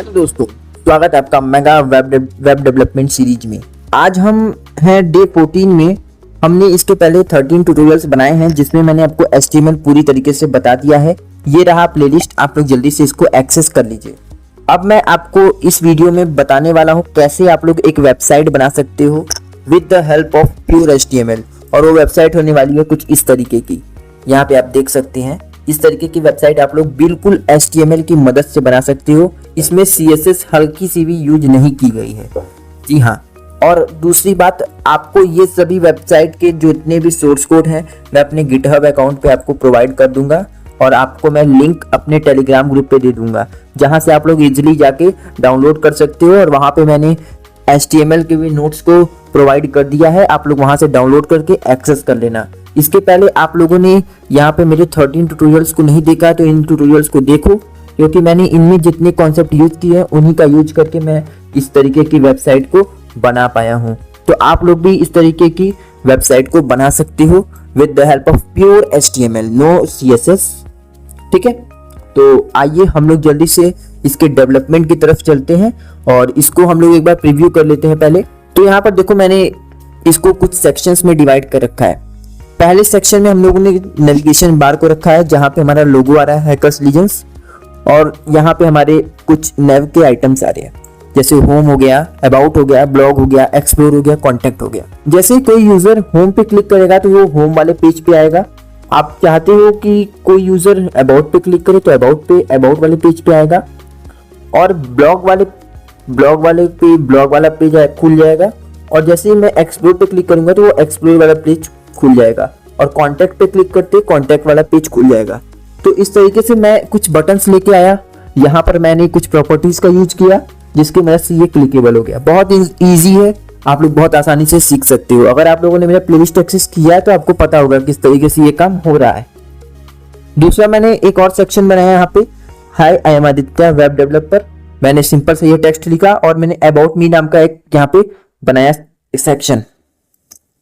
Hello दोस्तों, स्वागत है आपका मेगा वेब डेवलपमेंट सीरीज में। आज हम हैं डे 14 में। हमने इसके पहले 13 ट्यूटोरियल्स बनाए हैं जिसमें मैंने आपको HTML पूरी तरीके से बता दिया है। ये रहा प्लेलिस्ट, आप लोग जल्दी से इसको एक्सेस कर लीजिए। अब मैं आपको इस वीडियो में बताने वाला हूँ कैसे आप लोग एक वेबसाइट बना सकते हो with the help of pure HTML। और वो वेबसाइट होने वाली है कुछ इस तरीके की। यहाँ पे आप देख सकते हैं, इस तरीके की वेबसाइट आप लोग बिल्कुल HTML की मदद से बना सकते हो। इसमें CSS हल्की सी भी यूज नहीं की गई है। जी हाँ, और दूसरी बात, आपको ये सभी वेबसाइट के जितने भी सोर्स कोड हैं मैं अपने गिटहब अकाउंट पे आपको प्रोवाइड कर दूंगा और आपको मैं लिंक अपने टेलीग्राम ग्रुप पे दे दूंगा, जहां से आप लोग इजीली जाके डाउनलोड कर सकते हो। और वहां पे मैंने HTML के भी नोट्स को प्रोवाइड कर दिया है, आप लोग वहां से डाउनलोड करके एक्सेस कर लेना। इसके पहले आप लोगों ने यहाँ पे मेरे 13 ट्यूटोरियल्स को नहीं देखा तो इन ट्यूटोरियल्स को देखो, क्योंकि मैंने इनमें जितने कॉन्सेप्ट यूज किए हैं उन्हीं का यूज करके मैं इस तरीके की वेबसाइट को बना पाया हूँ। तो आप लोग भी इस तरीके की वेबसाइट को बना सकते हो with the help of pure HTML, no CSS। ठीक है, तो आइए हम लोग जल्दी से इसके डेवलपमेंट की तरफ चलते हैं और इसको हम लोग एक बार प्रीव्यू कर लेते हैं पहले। तो यहाँ पर देखो, मैंने इसको कुछ सेक्शंस में डिवाइड कर रखा है। पहले सेक्शन में हम लोगों ने नेविगेशन बार को रखा है, जहां पे हमारा लोगो आ रहा है हैकर्स लीजेंस, और यहाँ पे हमारे कुछ नेव के आइटम्स आ रहे हैं, जैसे होम हो गया, अबाउट हो गया, ब्लॉग हो गया, एक्सप्लोर हो गया, कॉन्टेक्ट हो गया। जैसे कोई यूजर होम पे क्लिक करेगा तो वो होम वाले पेज पे आएगा। आप चाहते हो कि कोई यूजर अबाउट पे क्लिक करे तो अबाउट वाले पेज पे आएगा, और ब्लॉग वाला पेज खुल जाएगा। और जैसे ही मैं एक्सप्लोर पे क्लिक करूंगा तो वो एक्सप्लोर वाला पेज खुल जाएगा, और कॉन्टैक्ट पे क्लिक करते कॉन्टैक्ट वाला पेज खुल जाएगा। तो इस तरीके से मैं कुछ बटन्स लेके आया। यहाँ पर मैंने कुछ प्रॉपर्टीज का यूज किया जिसकी मदद से ये क्लिकेबल हो गया। बहुत इजी है, आप लोग बहुत आसानी से सीख सकते हो। अगर आप लोगों ने मेरा प्लेलिस्ट एक्सेस किया है तो आपको पता होगा किस तरीके से ये काम हो रहा है। दूसरा, मैंने एक और सेक्शन बनाया यहाँ पे, hi I am Aditya web developer. मैंने सिंपल से ये टेक्स्ट लिखा और मैंने अबाउट मी नाम का एक यहाँ पे बनाया सेक्शन,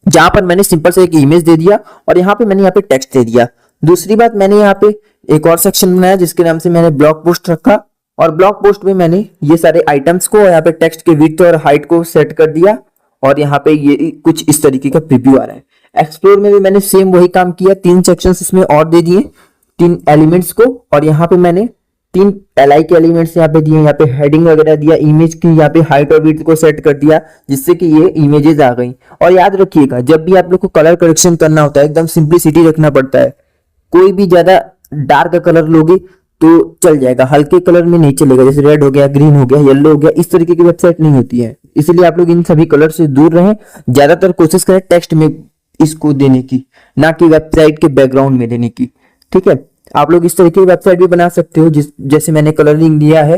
जहां पर मैंने सिंपल से एक इमेज दे दिया और यहाँ पे मैंने यहाँ पे टेक्स्ट दे दिया। दूसरी बात, मैंने यहाँ पे एक और सेक्शन बनाया जिसके नाम से मैंने ब्लॉग पोस्ट रखा, और ब्लॉग पोस्ट में मैंने ये सारे आइटम्स को, यहाँ पे टेक्स्ट के विड्थ और हाइट को सेट कर दिया, और यहाँ पे ये कुछ इस तरीके का प्रीव्यू आ रहा है। एक्सप्लोर में भी मैंने सेम वही काम किया, 3 सेक्शंस इसमें और दे दिए, 3 एलिमेंट्स को, और यहाँ पे मैंने 3 LI के एलिमेंट्स यहाँ पे दिए। यहाँ पे हेडिंग वगैरह दिया, इमेज की यहाँ पे हाइट और विड्थ को सेट कर दिया, जिससे कि ये इमेजेस आ गई। और याद रखिएगा, जब भी आप लोग को कलर करेक्शन करना होता है एकदम सिंप्लिसिटी रखना पड़ता है। कोई भी ज्यादा डार्क कलर लोगे तो चल जाएगा, हल्के कलर में नहीं चलेगा। जैसे रेड हो गया, ग्रीन हो गया, येलो हो गया, इस तरीके की वेबसाइट नहीं होती है। इसलिए आप लोग इन सभी कलर से दूर रहें। ज्यादातर कोशिश करें टेक्स्ट में इसको देने की, ना कि वेबसाइट के बैकग्राउंड में देने की। ठीक है, आप लोग इस तरीके की वेबसाइट भी बना सकते हो जैसे मैंने कलरिंग दिया है।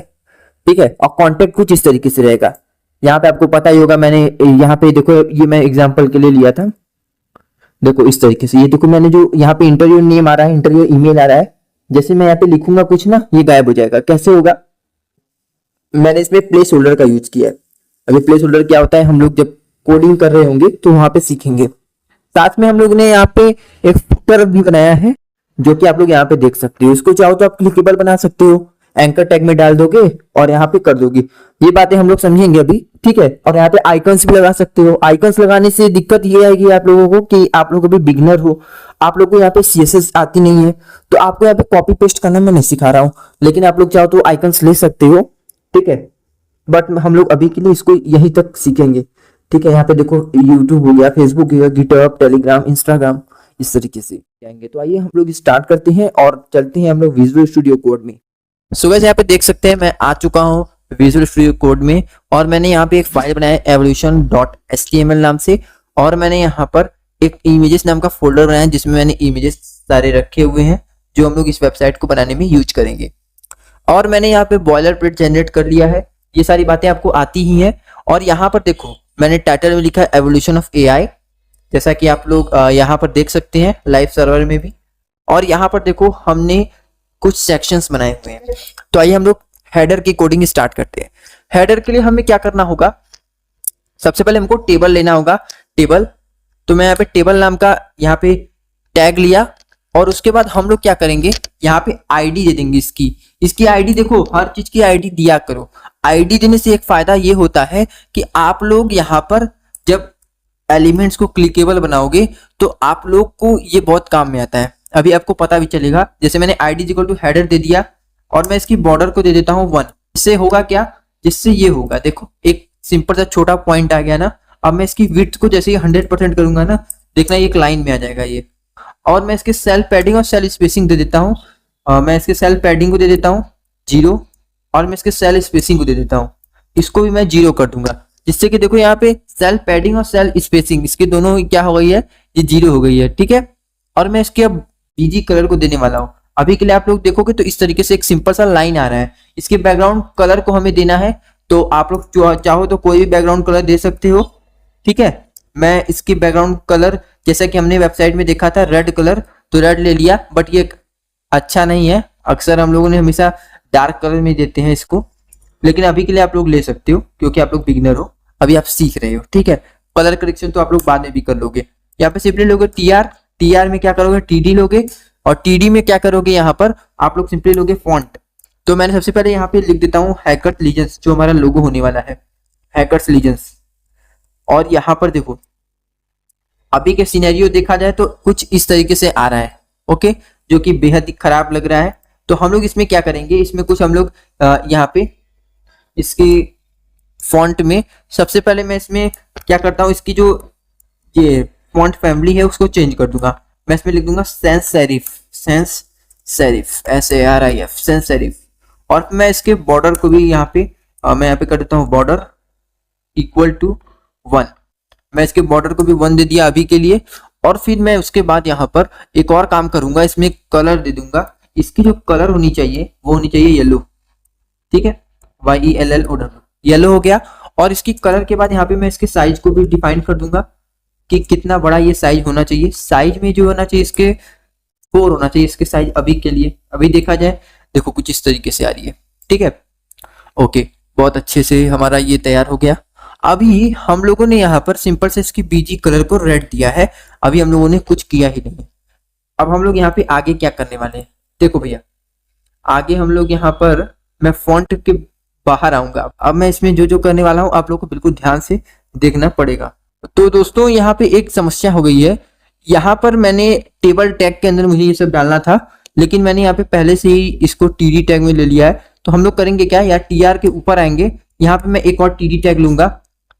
ठीक है, और कॉन्टेक्ट कुछ इस तरीके से रहेगा। यहाँ पे आपको पता ही होगा, मैंने यहाँ पे देखो, ये मैं एग्जांपल के लिए लिया था। देखो इस तरीके से, ये देखो मैंने जो यहाँ पे इंटरव्यू नेम आ रहा है, इंटरव्यू ईमेल आ रहा है, जैसे मैं यहाँ पे लिखूंगा कुछ ना, ये गायब हो जाएगा। कैसे होगा? मैंने इसमें प्लेस होल्डर का यूज किया है। अभी प्लेस होल्डर क्या होता है, हम लोग जब कोडिंग कर रहे होंगे तो वहां पे सीखेंगे। साथ में हम लोग ने यहाँ पे एक फुटर भी बनाया है, जो कि आप लोग यहाँ पे देख सकते हो। इसको चाहो तो आप क्लिकेबल बना सकते हो, एंकर टैग में डाल दोगे और यहाँ पे कर दोगे। ये बातें हम लोग समझेंगे अभी। ठीक है, और यहाँ पे आइकन्स भी लगा सकते हो। आइकन्स लगाने से दिक्कत ये आएगी आप लोगों को कि आप लोग अभी बिगनर हो, आप लोग को यहाँ पे CSS आती नहीं है, तो आपको यहाँ पे कॉपी पेस्ट करना मैं नहीं सिखा रहा हूँ, लेकिन आप लोग चाहो तो आइकन्स ले सकते हो। ठीक है, बट हम लोग अभी के लिए इसको यहीं तक सीखेंगे। ठीक है, यहाँ पे देखो यूट्यूब हो गया, फेसबुक हो गया, गिटहब, टेलीग्राम, इंस्टाग्राम, इस तरीके से जाएंगे। तो आइए हम लोग स्टार्ट करते हैं और चलते हैं हम लोग विजुअल स्टूडियो कोड में। सो गाइस, यहाँ पे देख सकते हैं मैं आ चुका हूँ विजुअल स्टूडियो कोड में, और मैंने यहाँ पे एक फाइल बनाया है evolution.html नाम से, और मैंने यहाँ पर एक इमेजेस नाम का फोल्डर बनाया है जिसमें मैंने इमेजेस सारे रखे हुए हैं जो हम लोग इस वेबसाइट को बनाने में यूज करेंगे। और मैंने यहाँ पे बॉयलर प्लेट जनरेट कर लिया है, ये सारी बातें आपको आती ही हैं। और यहाँ पर देखो, मैंने टाइटल में लिखा है एवोल्यूशन ऑफ AI, जैसा कि आप लोग यहाँ पर देख सकते हैं लाइव सर्वर में भी। और यहाँ पर देखो, हमने कुछ सेक्शंस बनाए हुए हैं। तो आइए हम लोग हेडर की कोडिंग स्टार्ट करते हैं। हेडर के लिए हमें क्या करना होगा, सबसे पहले हमको टेबल लेना होगा। टेबल, तो मैं यहाँ पे टेबल नाम का यहाँ पे टैग लिया, और उसके बाद हम लोग क्या करेंगे, यहाँ पे आईडी दे देंगे इसकी। इसकी आईडी देखो, हर चीज की आईडी दिया करो। आईडी देने से एक फायदा ये होता है कि आप लोग यहाँ पर जब एलिमेंट्स को क्लिकेबल बनाओगे तो आप लोग को ये बहुत काम में आता है। अभी आपको पता भी चलेगा। जैसे मैंने आईडी इक्वल टू हेडर दे दिया और मैं इसकी बॉर्डर को दे देता हूँ 1। इससे होगा क्या, जिससे ये होगा, देखो एक सिंपल सा छोटा पॉइंट आ गया ना। अब मैं इसकी विड्थ को जैसे ही 100% करूंगा ना, देखना ये एक लाइन में आ जाएगा ये। और मैं इसके सेल पैडिंग और सेल स्पेसिंग दे देता हूँ। मैं इसके सेल पैडिंग को दे देता हूँ 0 और मैं इसके सेल स्पेसिंग को दे देता हूँ, इसको भी मैं 0 कर दूंगा, जिससे कि देखो यहाँ पे सेल पैडिंग और सेल स्पेसिंग इसके दोनों क्या हो गई है, ये 0 हो गई है। ठीक है, और मैं इसके अब बीजी कलर को देने वाला हूँ। अभी के लिए आप लोग देखोगे तो इस तरीके से एक सिंपल सा लाइन आ रहा है। इसके बैकग्राउंड कलर को हमें देना है, तो आप लोग चाहो तो कोई भी बैकग्राउंड कलर दे सकते हो। ठीक है, मैं इसकी बैकग्राउंड कलर जैसा कि हमने वेबसाइट में देखा था रेड कलर, तो रेड ले लिया, बट ये अच्छा नहीं है। अक्सर हम लोगों ने हमेशा डार्क कलर में देते हैं इसको, लेकिन अभी के लिए आप लोग ले सकते हो क्योंकि आप लोग बिगिनर हो, अभी आप सीख रहे हो। ठीक है, कलर करेक्शन तो आप लोग बाद में भी कर लोगे। यहाँ पे सिंपली लोगे टीआर, टीआर में क्या करोगे, टीडी लोगे, और टीडी में क्या करोगे, यहाँ पर आप लोग सिंपली लोगे फॉन्ट। तो मैंने सबसे पहले यहाँ पे लिख देता हूँ हैकर्स लीजेंस, जो हमारा लोगो होने वाला है, हैकर्स लीजेंस। और यहाँ पर देखो अभी के सिनेरियो देखा जाए तो कुछ इस तरीके से आ रहा है, ओके, जो कि बेहद ही खराब लग रहा है। तो हम लोग इसमें क्या करेंगे, इसमें कुछ हम लोग यहाँ पे इसकी फॉन्ट में सबसे पहले मैं इसमें क्या करता हूँ, इसकी जो ये फॉन्ट फैमिली है उसको चेंज कर दूंगा। मैं इसमें लिख दूंगा sans serif, sans serif, SARIF, sans serif. और मैं इसके बॉर्डर को भी यहाँ पे मैं यहाँ पे कर देता हूँ बॉर्डर इक्वल टू 1। मैं इसके बॉर्डर को भी 1 दे दिया अभी के लिए। और फिर मैं उसके बाद यहाँ पर एक और काम करूंगा, इसमें कलर दे दूंगा। इसकी जो कलर होनी चाहिए वो होनी चाहिए येलो। ठीक है, YELLOW, येलो हो गया। और इसकी कलर के बाद यहाँ पे मैं इसके साइज को भी डिफाइन कर दूंगा कि कितना बड़ा ये साइज होना चाहिए। साइज में जो होना चाहिए इसके 4 होना चाहिए इसके साइज अभी के लिए। अभी देखा जाए देखो कुछ इस तरीके से आ रही है। ठीक है, ओके, बहुत अच्छे से हमारा ये तैयार हो गया। अभी हम लोगों ने यहाँ पर सिंपल से इसकी बीजी कलर को रेड दिया है, अभी हम लोगों ने कुछ किया ही नहीं। अब हम लोग यहाँ पे आगे क्या करने वाले हैं, देखो भैया, आगे हम लोग यहाँ पर मैं फॉन्ट के बाहर आऊंगा। अब मैं इसमें जो जो करने वाला हूँ आप लोग को बिल्कुल ध्यान से देखना पड़ेगा। तो दोस्तों यहाँ पे एक समस्या हो गई है। यहाँ पर मैंने टेबल टैग के अंदर मुझे ये सब डालना था, लेकिन मैंने यहाँ पे पहले से ही इसको टीडी टैग में ले लिया है। तो हम लोग करेंगे क्या, या टीआर के ऊपर आएंगे, यहाँ पे मैं एक और टीडी टैग लूंगा।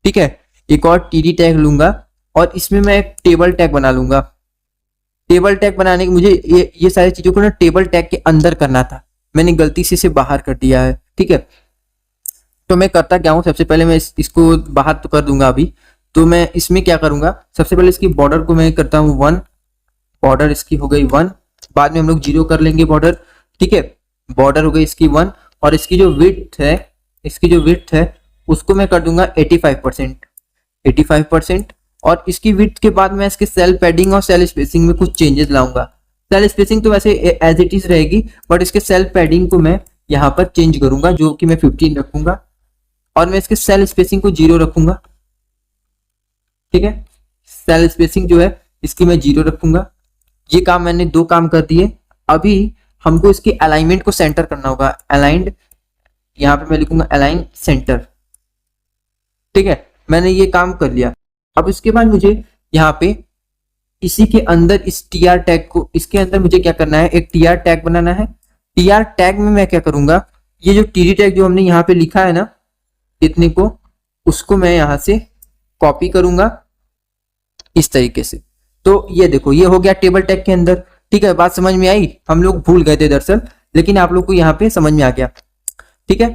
ठीक है, एक और टीडी टैग लूंगा और इसमें मैं एक टेबल टैग बना लूंगा। टेबल टैग बनाने के मुझे ये सारी चीजों को ना टेबल टैग के अंदर करना था, मैंने गलती से इसे बाहर कर दिया है। ठीक है, तो मैं करता क्या हूँ, सबसे पहले मैं इसको बाहर तो कर दूंगा अभी। तो मैं इसमें क्या करूंगा, सबसे पहले इसकी बॉर्डर को मैं करता हूँ 1, बॉर्डर इसकी हो गई 1, बाद में हम लोग 0 कर लेंगे बॉर्डर। ठीक है, बॉर्डर हो गई इसकी 1 और इसकी जो विड्थ है, इसकी जो विड्थ है उसको मैं कर दूंगा 85%, 85%। और इसकी विड्थ के बाद मैं इसके सेल पैडिंग और सेल स्पेसिंग में कुछ चेंजेस लाऊंगा। सेल स्पेसिंग तो वैसे एज इट इज रहेगी, बट इसके सेल पैडिंग को मैं यहाँ पर चेंज करूंगा, जो कि मैं 15 रखूंगा और मैं इसके सेल स्पेसिंग को 0 रखूंगा। ठीक है, सेल स्पेसिंग जो है इसकी मैं 0 रखूंगा। ये काम मैंने 2 काम कर दिए। अभी हमको इसकी अलाइनमेंट को सेंटर करना होगा। अलाइंड, यहाँ पे मैं लिखूंगा अलाइन सेंटर। ठीक है, मैंने ये काम कर लिया। अब इसके बाद मुझे यहाँ पे इसी के अंदर इस टीआर टैग को, इसके अंदर मुझे क्या करना है, एक टीआर टैग बनाना है। टीआर टैग में मैं क्या करूंगा, ये जो टीडी टैग जो हमने यहाँ पे लिखा है ना इतने को, उसको मैं यहाँ से कॉपी करूंगा इस तरीके से। तो ये देखो ये हो गया टेबल टैग के अंदर। ठीक है, बात समझ में आई, हम लोग भूल गए थे दरअसल, लेकिन आप लोग को यहाँ पे समझ में आ गया। ठीक है,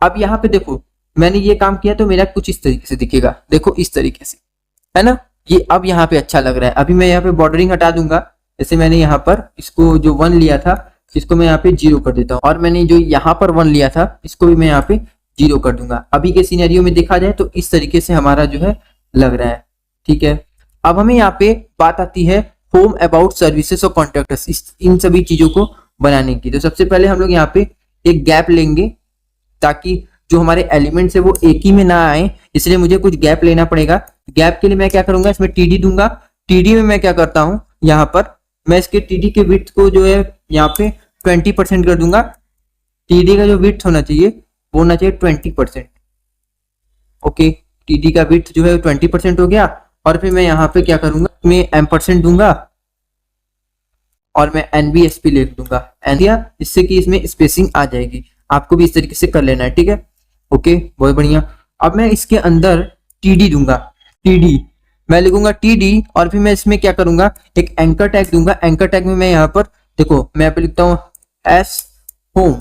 अब यहाँ पे देखो मैंने ये काम किया तो मेरा कुछ इस तरीके से दिखेगा, देखो इस तरीके से, है ना। ये अब यहाँ पे अच्छा लग रहा है। अभी मैं यहाँ पे बॉर्डरिंग हटा दूंगा, जैसे मैंने यहाँ पर इसको जो 1 लिया था इसको मैं यहाँ पे 0 कर देता हूँ, और मैंने जो यहाँ पर 1 लिया था इसको भी मैं यहाँ पे 0 कर दूंगा। अभी के सिनेरियो में देखा जाए तो इस तरीके से हमारा जो है लग रहा है। ठीक है, अब हमें यहाँ पे बात आती है होम, अबाउट, सर्विसेज और कॉन्टैक्ट्स, इन सभी चीजों को बनाने की। तो सबसे पहले हम लोग यहाँ पे एक गैप लेंगे ताकि जो हमारे एलिमेंट्स है वो एक ही में ना आए, इसलिए मुझे कुछ गैप लेना पड़ेगा। गैप के लिए मैं क्या करूंगा, इसमें टीडी दूंगा। टीडी में मैं क्या करता हूं, यहाँ पर मैं इसके टीडी के विड्थ को जो है यहाँ पे 20% कर दूंगा। टीडी का जो विड्थ होना चाहिए वो होना चाहिए 20%। ओके, टीडी का विड्थ जो है 20% हो गया। और फिर मैं यहाँ पे क्या करूंगा, मैं एम% दूंगा और मैं NBSP लिख दूंगा एन दिया, जिससे कि इसमें स्पेसिंग आ जाएगी। आपको भी इस तरीके से कर लेना है, ठीक है। ओके, बहुत बढ़िया। अब मैं इसके अंदर टीडी दूंगा, टीडी मैं लिखूंगा टीडी, और फिर मैं इसमें क्या करूंगा, एक एंकर टैग दूंगा। एंकर टैग में मैं यहाँ पर देखो, मैं यहाँ पे लिखता हूँ एस होम।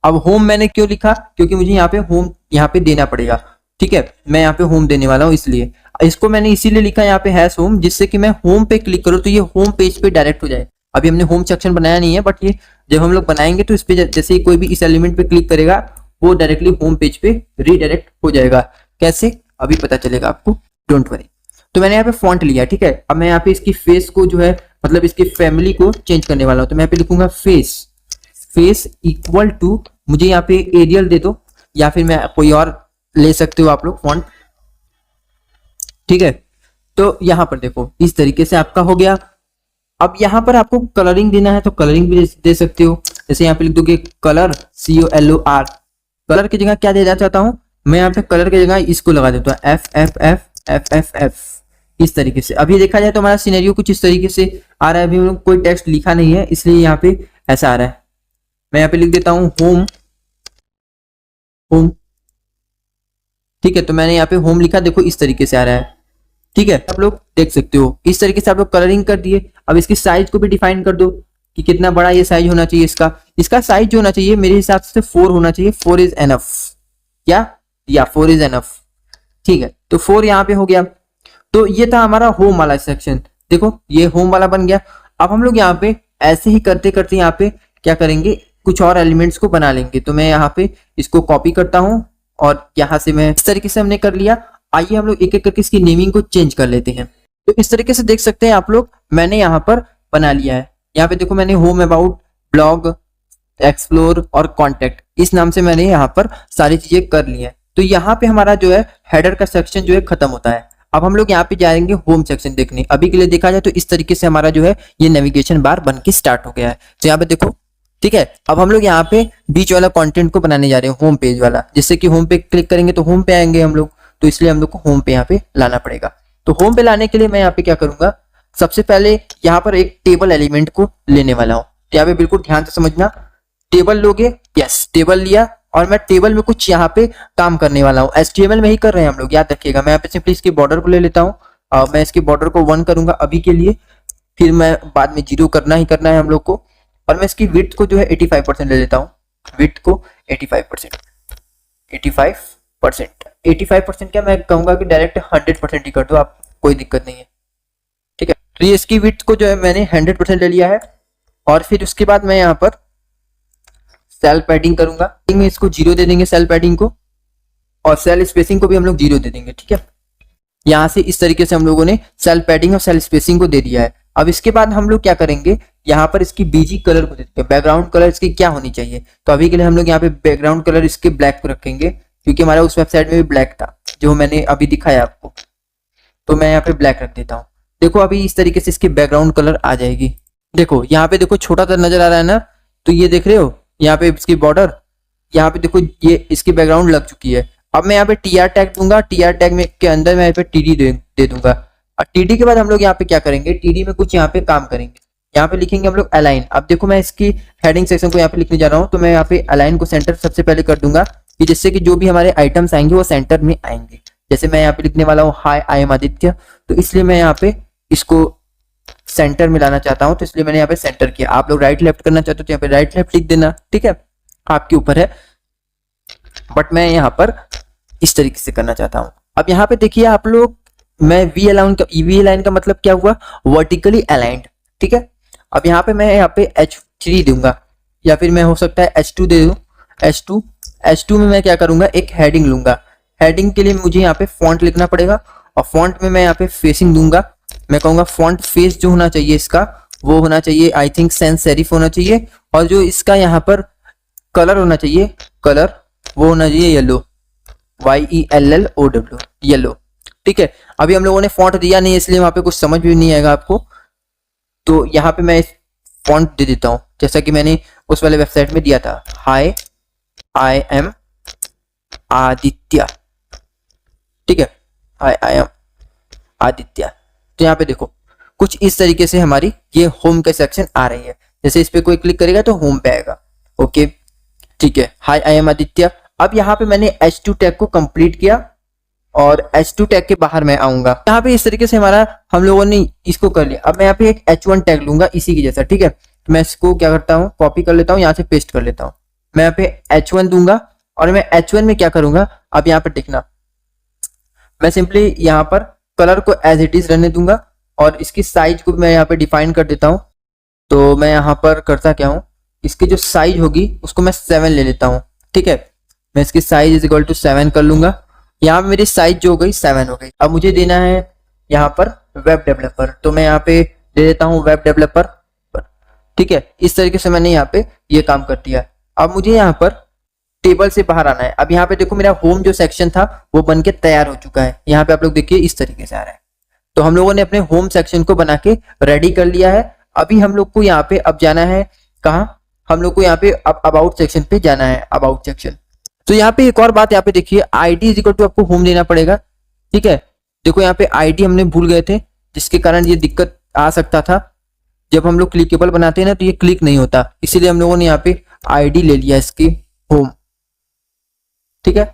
अब होम मैंने क्यों लिखा, क्योंकि मुझे यहाँ पे होम यहाँ पे देना पड़ेगा, ठीक है। मैं यहाँ पे होम देने वाला हूँ, इसलिए इसको मैंने इसीलिए लिखा यहाँ पे हैश होम, जिससे कि मैं होम पे क्लिक करूँ तो ये होम पेज पे डायरेक्ट हो जाए। अभी हमने होम सेक्शन बनाया नहीं है, बट ये जब हम लोग बनाएंगे तो इस पे जैसे ही कोई भी इस एलिमेंट पे क्लिक करेगा वो डायरेक्टली होम पेज पे रीडायरेक्ट हो जाएगा। कैसे, अभी पता चलेगा आपको, डोंट वरी। तो मैंने यहाँ पे फॉन्ट लिया, ठीक है। अब मैं यहाँ पे इसकी फेस को जो है, मतलब इसकी फैमिली को चेंज करने वाला हूँ। तो मैं यहाँ पे लिखूंगा फेस इक्वल टू, मुझे यहाँ पे एरियल दे दो, या फिर मैं कोई और ले सकते हो आप लोग फॉन्ट, ठीक है। तो यहाँ पर देखो इस तरीके से आपका हो गया। अब यहाँ पर आपको कलरिंग देना है तो कलरिंग भी दे सकते हो। जैसे यहाँ पे लिख दोगे कलर, COLOR। कलर की जगह क्या देना चाहता हूँ मैं, यहाँ पे कलर की जगह इसको लगा देता हूँ FFF। इस तरीके से अभी देखा जाए तो हमारा सिनेरियो कुछ इस तरीके से आ रहा है। अभी हम कोई टेक्स्ट लिखा नहीं है, इसलिए यहाँ पे ऐसा आ रहा है। मैं यहाँ पे लिख देता हूँ होम, ठीक है। तो मैंने यहाँ पे होम लिखा, देखो इस तरीके से आ रहा है, ठीक है। आप लोग देख सकते हो इस तरीके से आप लोग कलरिंग कर दिए। अब इसकी साइज को भी डिफाइन कर दो कि कितना बड़ा ये साइज होना चाहिए। इसका साइज जो होना चाहिए मेरे हिसाब से 4 होना चाहिए। 4 इज एनफ, क्या, या 4 इज एनफ, ठीक है। तो 4 यहाँ पे हो गया। तो ये था हमारा होम वाला सेक्शन, देखो ये होम वाला बन गया। अब हम लोग यहाँ पे ऐसे ही करते करते यहाँ पे क्या करेंगे, कुछ और एलिमेंट्स को बना लेंगे। तो मैं यहाँ पे इसको कॉपी करता हूँ और यहाँ से मैं इस तरीके से हमने कर लिया। आइए हम लोग एक एक करके इसकी नेमिंग को चेंज कर लेते हैं। तो इस तरीके से देख सकते हैं आप लोग, मैंने यहाँ पर बना लिया है। यहाँ पे देखो मैंने होम, अबाउट, ब्लॉग, एक्सप्लोर और कॉन्टेक्ट, इस नाम से मैंने यहाँ पर सारी चीजें कर ली है। तो यहाँ पे हमारा जो है हेडर का सेक्शन जो है खत्म होता है। अब हम लोग यहाँ पे जाएंगे होम सेक्शन देखने। अभी के लिए देखा जाए तो इस तरीके से हमारा जो है ये नेविगेशन बार बन के स्टार्ट हो गया है। तो यहाँ पे देखो, ठीक है। अब हम लोग यहाँ पे बीच वाला कंटेंट को बनाने जा रहे हैं, होम पेज वाला, जिससे कि होम पे क्लिक करेंगे तो होम पे आएंगे हम लोग। तो इसलिए हम लोग को होम पे यहाँ पे लाना पड़ेगा। तो होम पे लाने के लिए मैं यहाँ पे क्या करूंगा, सबसे पहले यहाँ पर एक टेबल एलिमेंट को लेने वाला हूँ। तो यहाँ पे बिल्कुल ध्यान से समझना, टेबल लोगे, यस टेबल लिया, और मैं टेबल में कुछ यहाँ पे काम करने वाला हूँ। HTML में ही कर रहे हैं हम लोग, याद रखिएगा। मैं यहाँ पे सिंपली इसकी बॉर्डर को ले लेता हूँ और मैं इसकी बॉर्डर को 1 करूंगा अभी के लिए, फिर मैं बाद में 0 करना ही करना है हम लोग को। और मैं इसकी विड्थ को जो है 85% ले लेता हूँ, विड्थ को 85%, 85% क्या, मैं कहूंगा कि डायरेक्ट 100% ही कर दो आप, कोई दिक्कत नहीं है, ठीक है। तो ये इसकी विड्थ को जो है मैंने 100% ले लिया है। और फिर उसके बाद मैं यहाँ पर सेल पैडिंग करूंगा, में इसको 0 दे देंगे सेल पैडिंग को, और सेल स्पेसिंग को भी हम लोग 0 दे देंगे, ठीक है। यहाँ से इस तरीके से हम लोगों ने सेल पैडिंग और सेल स्पेसिंग को दे दिया है। अब इसके बाद हम लोग क्या करेंगे, यहाँ पर इसकी बीजी कलर को देते हैं, बैकग्राउंड कलर इसकी क्या होनी चाहिए। तो अभी के लिए हम लोग यहाँ पे बैकग्राउंड कलर इसके ब्लैक को रखेंगे, क्योंकि हमारा उस वेबसाइट में भी ब्लैक था जो मैंने अभी दिखाया आपको। तो मैं यहाँ पे ब्लैक रख देता हूँ। देखो अभी इस तरीके से इसकी बैकग्राउंड कलर आ जाएगी। देखो यहाँ पे देखो छोटा सा नजर आ रहा है ना, तो ये देख रहे हो यहाँ पे इसकी बॉर्डर, यहाँ पे देखो ये इसकी बैकग्राउंड लग चुकी है। अब मैं यहाँ पे TR टैग दूंगा, TR टैग में के अंदर मैं यहाँ पे TD दे दूंगा। और TD के बाद हम लोग यहाँ पे क्या करेंगे, TD में कुछ यहाँ पे काम करेंगे। यहाँ पे लिखेंगे हम लोग अलाइन। अब देखो मैं इसकी हेडिंग सेक्शन को यहाँ पे लिखने जा रहा हूँ, तो मैं यहाँ पे अलाइन को सेंटर सबसे पहले कर दूंगा, कि जिससे कि जो भी हमारे आइटम्स आएंगे वो सेंटर में आएंगे। जैसे मैं यहाँ पे लिखने वाला हूँ हाय आई एम आदित्य, तो इसलिए मैं यहाँ पे इसको सेंटर में लाना चाहता हूँ, तो इसलिए मैंने यहाँ पे सेंटर किया। आप लोग राइट लेफ्ट करना चाहते हो तो यहाँ पे राइट लेफ्ट लिख देना, ठीक है, आपके ऊपर है। बट मैं यहाँ पर इस तरीके से करना चाहता हूँ। अब यहाँ पे देखिए आप लोग, मैं वी अलाइन का मतलब क्या हुआ, वर्टिकली अलाइंड, ठीक है। अब यहाँ पे मैं यहाँ पे H3 दूंगा, या फिर मैं हो सकता है H2 दे दूं। H2 में मैं क्या करूंगा, एक हेडिंग लूंगा। हेडिंग के लिए मुझे यहाँ पे फॉन्ट लिखना पड़ेगा, और फॉन्ट में मैं यहाँ पे फेसिंग दूंगा। मैं कहूंगा फॉन्ट फेस जो होना चाहिए इसका, वो होना चाहिए आई थिंक सैंस सेरिफ होना चाहिए। और जो इसका यहाँ पर कलर होना चाहिए, कलर वो होना चाहिए येलो, YELLOW, येलो, ठीक है। अभी हम लोगों ने फॉन्ट दिया नहीं, इसलिए वहां पे कुछ समझ भी नहीं आएगा आपको। तो यहाँ पे मैं फॉन्ट दे देता हूँ, जैसा कि मैंने उस वाले वेबसाइट में दिया था, हाय आई एम आदित्य, ठीक है, हाय आई एम आदित्य। तो यहाँ पे देखो कुछ इस तरीके से हमारी ये होम के सेक्शन आ रही है। जैसे इस पे कोई क्लिक करेगा तो होम पे आएगा। ओके ठीक है, हाय आई एम आदित्य। अब यहाँ पे मैंने H2 टैग को कंप्लीट किया और H2 टैग के बाहर मैं आऊंगा। यहाँ पे इस तरीके से हमारा हम लोगों ने इसको कर लिया। अब मैं यहाँ पे एक H1 टैग लूंगा इसी की जैसा, ठीक है। मैं इसको क्या करता हूँ, कॉपी कर लेता हूँ, यहाँ से पेस्ट कर लेता हूँ। मैं यहाँ पे H1 दूंगा और मैं H1 में क्या करूंगा, अब यहाँ पर देखना, मैं सिंपली यहाँ पर कलर को एज इट इज रहने दूंगा और इसकी साइज को मैं यहाँ पे डिफाइन कर देता हूँ। तो मैं यहाँ पर करता क्या हूँ, इसकी जो साइज होगी उसको मैं 7 ले लेता हूँ, ठीक है। मैं इसकी साइज इज इक्वल टू 7 कर लूंगा। यहाँ पे मेरी साइज जो हो गई 7 हो गई। अब मुझे देना है यहाँ पर वेब डेवलपर, तो मैं यहाँ पे दे देता हूँ वेब डेवलपर, ठीक है। इस तरीके से मैंने यहाँ पे ये काम कर दिया। अब मुझे यहाँ पर टेबल से बाहर आना है। अब यहाँ पे देखो मेरा होम जो सेक्शन था वो बन के तैयार हो चुका है। यहाँ पे आप लोग देखिए इस तरीके से आ रहा है। तो हम लोगों ने अपने होम सेक्शन को बना के रेडी कर लिया है। अभी हम लोग को यहाँ पे अब जाना है कहाँ, हम लोग को यहाँ पे अब अबाउट सेक्शन पे जाना है, अबाउट सेक्शन। तो यहाँ पे एक और बात, यहाँ पे देखिए आईडी इज इक्वल टू आपको होम देना पड़ेगा, ठीक है। देखो यहाँ पे आईडी हमने भूल गए थे, जिसके कारण ये दिक्कत आ सकता था। जब हम लोग क्लिकेबल बनाते हैं ना तो ये क्लिक नहीं होता, इसीलिए हम लोगों ने यहाँ पे आईडी ले लिया इसकी होम, ठीक है।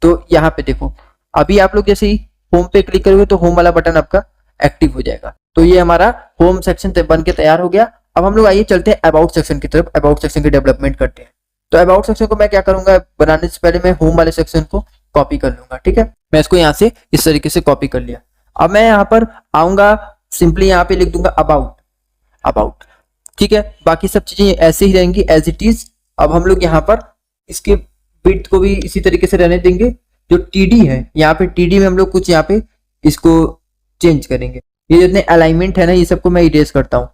तो यहाँ पे देखो अभी आप लोग जैसे ही होम पे क्लिक करोगे तो होम वाला बटन आपका एक्टिव हो जाएगा। तो ये हमारा होम सेक्शन बन के तैयार हो गया। अब हम लोग आइए चलते हैं अबाउट सेक्शन की तरफ, अबाउट सेक्शन की डेवलपमेंट करते हैं। तो अबाउट सेक्शन को मैं क्या करूंगा, बनाने से पहले मैं होम वाले सेक्शन को कॉपी कर लूंगा, ठीक है। मैं इसको यहाँ से इस तरीके से कॉपी कर लिया। अब मैं यहाँ पर आऊंगा, सिंपली यहाँ पे लिख दूंगा अबाउट, अबाउट, ठीक है। बाकी सब चीजें ऐसे ही रहेंगी एज इट इज। अब हम लोग यहाँ पर इसके विड्थ को भी इसी तरीके से रहने देंगे। जो टीडी है यहाँ पे, टीडी में हम लोग कुछ यहाँ पे इसको चेंज करेंगे। ये जितने अलाइनमेंट है ना ये सबको मैं इरेज करता हूँ।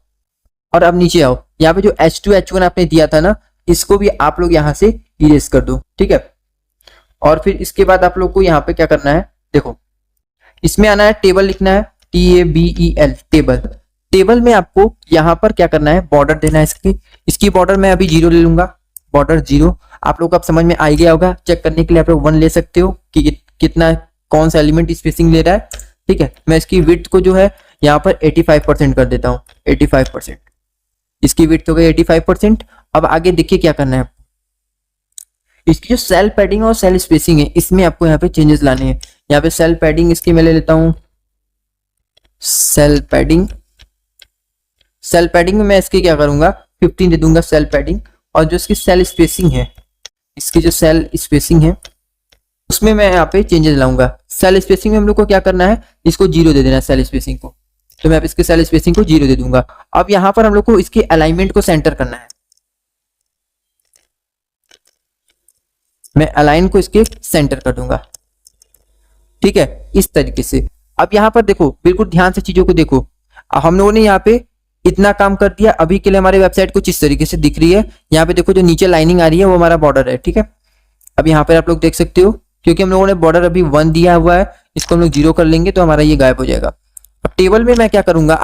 और अब नीचे आओ, यहाँ पे जो H2 H1 आपने दिया था ना, इसको भी आप लोग यहाँ से इरेज कर दो, ठीक है। और फिर इसके बाद आप लोग को यहाँ पे क्या करना है, देखो इसमें आना है, टेबल लिखना है, TABEL, टेबल। टेबल में आपको यहाँ पर क्या करना है, बॉर्डर देना है इसकी बॉर्डर मैं अभी 0 ले लूंगा, बॉर्डर 0। आप लोग को अब समझ में आ गया होगा। चेक करने के लिए आप लोग 1 ले सकते हो कि कितना कौन सा एलिमेंट स्पेसिंग ले रहा है, ठीक है। मैं इसकी विड्थ को जो है यहाँ पर 85% कर देता हूँ, 85%। इसकी विड्थ हो गई 85%। अब आगे देखिए क्या करना है, इसकी जो सेल पैडिंग और सेल स्पेसिंग है इसमें आपको यहाँ पे चेंजेस लाने हैं। यहाँ पे सेल पैडिंग इसकी मैं ले लेता हूँ, सेल पैडिंग। सेल पैडिंग में मैं इसकी क्या करूंगा, 15 दे दूंगा सेल पैडिंग। और जो इसकी सेल स्पेसिंग है, इसकी जो सेल स्पेसिंग है उसमें मैं यहाँ पे चेंजेस लाऊंगा। सेल स्पेसिंग में हम लोग को क्या करना है, इसको 0 दे देना है सेल स्पेसिंग को। तो मैं इसके सेल स्पेसिंग को 0 दे दूंगा। अब यहाँ पर हम लोग को इसके अलाइनमेंट को सेंटर करना है। मैं अलाइन को इसके सेंटर कर दूंगा, ठीक है, इस तरीके से। अब यहाँ पर देखो, बिल्कुल ध्यान से चीजों को देखो। हम लोगों ने यहाँ पे इतना काम कर दिया। अभी के लिए हमारी वेबसाइट कुछ इस तरीके से दिख रही है। यहाँ पे देखो जो नीचे लाइनिंग आ रही है वो हमारा बॉर्डर है, ठीक है। अब यहाँ पर आप लोग देख सकते हो, क्योंकि हम लोगों ने बॉर्डर अभी 1 दिया हुआ है, इसको हम लोग 0 कर लेंगे तो हमारा ये गायब हो जाएगा। अब टेबल में मैं क्या करूंगा,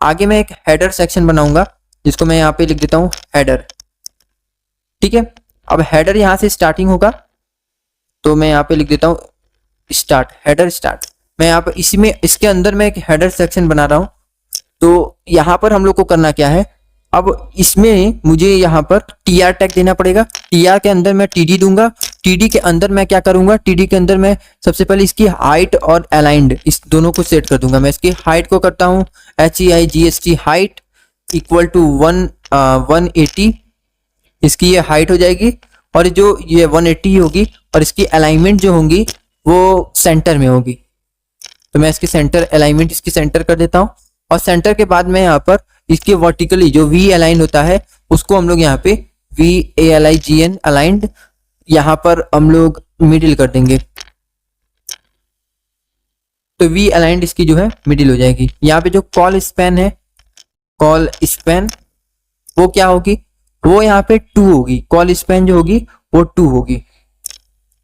आगे मैं एक हेडर सेक्शन बनाऊंगा, जिसको मैं यहाँ पे लिख देता हूँ हेडर, ठीक है। अब हेडर यहाँ से स्टार्टिंग होगा, तो मैं यहाँ पे लिख देता हूँ स्टार्ट, हेडर स्टार्ट। मैं यहाँ पे इसके अंदर मैं एक हेडर सेक्शन बना रहा हूँ। तो यहाँ पर हम लोग को करना क्या है, अब इसमें मुझे यहाँ पर TR टैग देना पड़ेगा। TR के अंदर मैं TD दूंगा। TD के अंदर मैं क्या करूंगा, TD के अंदर मैं सबसे पहले इसकी हाइट और अलाइंड इस दोनों को सेट कर दूंगा। मैं इसकी हाइट को करता हूँ HEIGHT, हाइट इक्वल टू 180। इसकी ये हाइट हो जाएगी और जो ये 180 होगी और इसकी अलाइनमेंट जो होंगी वो सेंटर में होगी। तो मैं इसकी सेंटर अलाइनमेंट इसकी सेंटर कर देता हूँ। और सेंटर के बाद मैं यहाँ पर इसके वर्टिकली जो V अलाइन होता है उसको हम लोग यहाँ पे VALIGN अलाइंड यहाँ पर हम लोग मिडिल कर देंगे। तो V अलाइंड इसकी जो है मिडिल हो जाएगी। यहाँ पे जो कॉल स्पैन है, कॉल स्पैन वो क्या होगी, वो यहाँ पे 2 होगी। कॉल स्पैन जो होगी वो 2 होगी,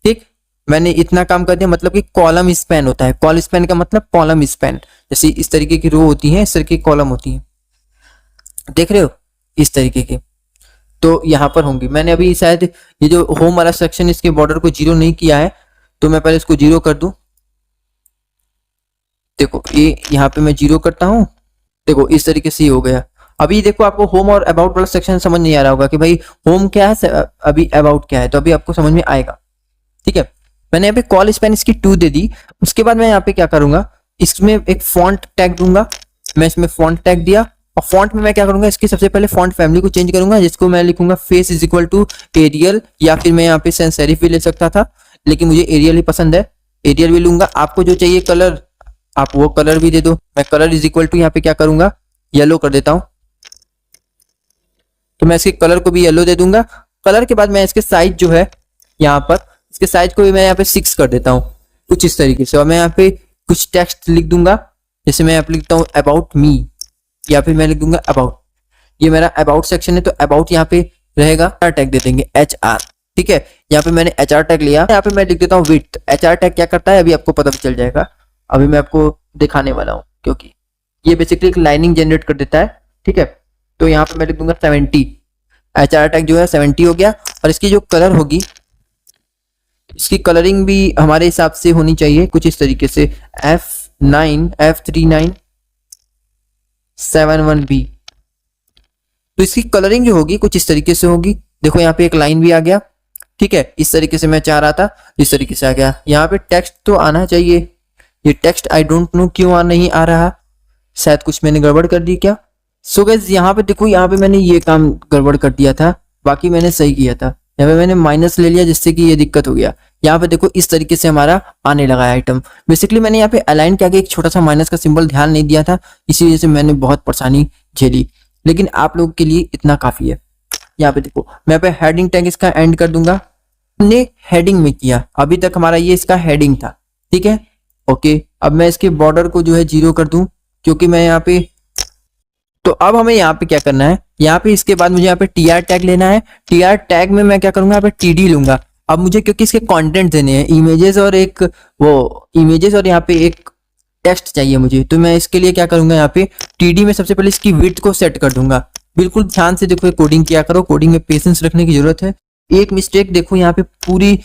ठीक। मैंने इतना काम कर दिया, मतलब कि कॉलम स्पैन होता है। कॉल स्पैन का मतलब कॉलम स्पैन, जैसे इस तरीके की रो होती है, इस तरीके की कॉलम होती है, देख रहे हो। इस तरीके के, तो यहाँ पर होंगी। मैंने अभी शायद ये जो होम वाला सेक्शन इसके बॉर्डर को 0 नहीं किया है, तो मैं पहले इसको 0 कर दूं। देखो ये यहाँ पे मैं 0 करता हूँ, देखो इस तरीके से ही हो गया। अभी देखो आपको होम और अबाउट वाला सेक्शन समझ नहीं आ रहा होगा कि भाई होम क्या है अभी अबाउट क्या है, तो अभी आपको समझ में आएगा। ठीक है, मैंने यहाँ पे कॉल स्पैन इसकी 2 दे दी। उसके बाद मैं यहाँ पे क्या करूंगा, इसमें एक फॉन्ट टैग दूंगा। मैं इसमें फॉन्ट टैग दिया, और फॉन्ट में मैं क्या करूंगा, इसकी सबसे पहले फॉन्ट फैमिली को चेंज करूंगा, जिसको मैं लिखूंगा face is equal to Arial, या फिर मैं यहाँ पे सैंस सेरिफ भी ले सकता था, लेकिन मुझे एरियल ही पसंद है, एरियल भी लूंगा। आपको जो चाहिए कलर आप वो कलर भी दे दो। मैं कलर इज इक्वल टू यहाँ पे क्या करूंगा, येलो कर देता हूं, तो मैं इसके कलर को भी येलो दे दूंगा। कलर के बाद मैं इसके साइज जो है यहाँ पर, इसके साइज को भी मैं यहाँ पे 6 कर देता हूँ, कुछ इस तरीके से। और मैं यहाँ पे कुछ टेक्स्ट लिख दूंगा, जैसे मैं यहाँ पे लिखता हूँ अबाउट मी, या फिर मैं लिख दूंगा अबाउट, ये मेरा अबाउट सेक्शन है, तो अबाउट यहाँ पे रहेगा। टैग दे देंगे HR। ठीक है, यहाँ पे मैंने HR टैग लिया, यहाँ पे मैं लिख देता हूँ विड्थ। HR टैग क्या करता है अभी आपको पता चल जाएगा, अभी मैं आपको दिखाने वाला हूँ, क्योंकि ये बेसिकली एक लाइनिंग जनरेट कर देता है। ठीक है, तो यहाँ पे मैं लिख दूंगा 70। HR टैग जो है 70 हो गया। और इसकी जो कलर होगी, इसकी कलरिंग भी हमारे हिसाब से होनी चाहिए कुछ इस तरीके से, F39F3971B। तो इसकी कलरिंग जो होगी कुछ इस तरीके से होगी। देखो यहाँ पे एक लाइन भी आ गया। ठीक है, इस तरीके से मैं चाह रहा था, इस तरीके से आ गया। यहाँ पे टेक्स्ट तो आना चाहिए, ये टेक्स्ट आई डोंट नो क्यों नहीं आ रहा, शायद कुछ मैंने गड़बड़ कर दी क्या। सो गाइस यहाँ पे देखो, यहाँ पे मैंने ये काम गड़बड़ कर दिया था, बाकी मैंने सही किया था। यहाँ पे मैंने माइनस ले लिया, जिससे कि ये दिक्कत हो गया। यहाँ पे देखो इस तरीके से हमारा आने लगा है आइटम। बेसिकली मैंने यहाँ पे अलाइन के आगे एक छोटा सा माइनस का सिंबल ध्यान नहीं दिया था, इसी वजह से मैंने बहुत परेशानी झेली, लेकिन आप लोगों के लिए इतना काफी है। यहाँ पे देखो मैं यहाँ पे हेडिंग टैग इसका एंड कर दूंगा। हमने हेडिंग में किया, अभी तक हमारा ये इसका हेडिंग था। ठीक है, ओके, अब मैं इसके बॉर्डर को जो है 0 कर दूं, क्योंकि मैं यहाँ पे, तो अब हमें यहाँ पे क्या करना है, यहाँ पे इसके बाद मुझे यहाँ पे TR टैग लेना है। TR टैग में मैं क्या करूंगा, यहाँ पे TD लूंगा। अब मुझे क्योंकि इसके कंटेंट देने हैं, इमेजेस और एक वो इमेजेस और यहाँ पे एक टेक्स्ट चाहिए मुझे, तो मैं इसके लिए क्या करूंगा, यहाँ पे TD में सबसे पहले इसकी विड्थ को सेट कर दूंगा। बिल्कुल ध्यान से देखो, कोडिंग किया करो, कोडिंग में पेशेंस रखने की जरूरत है। एक मिस्टेक देखो यहाँ पे पूरी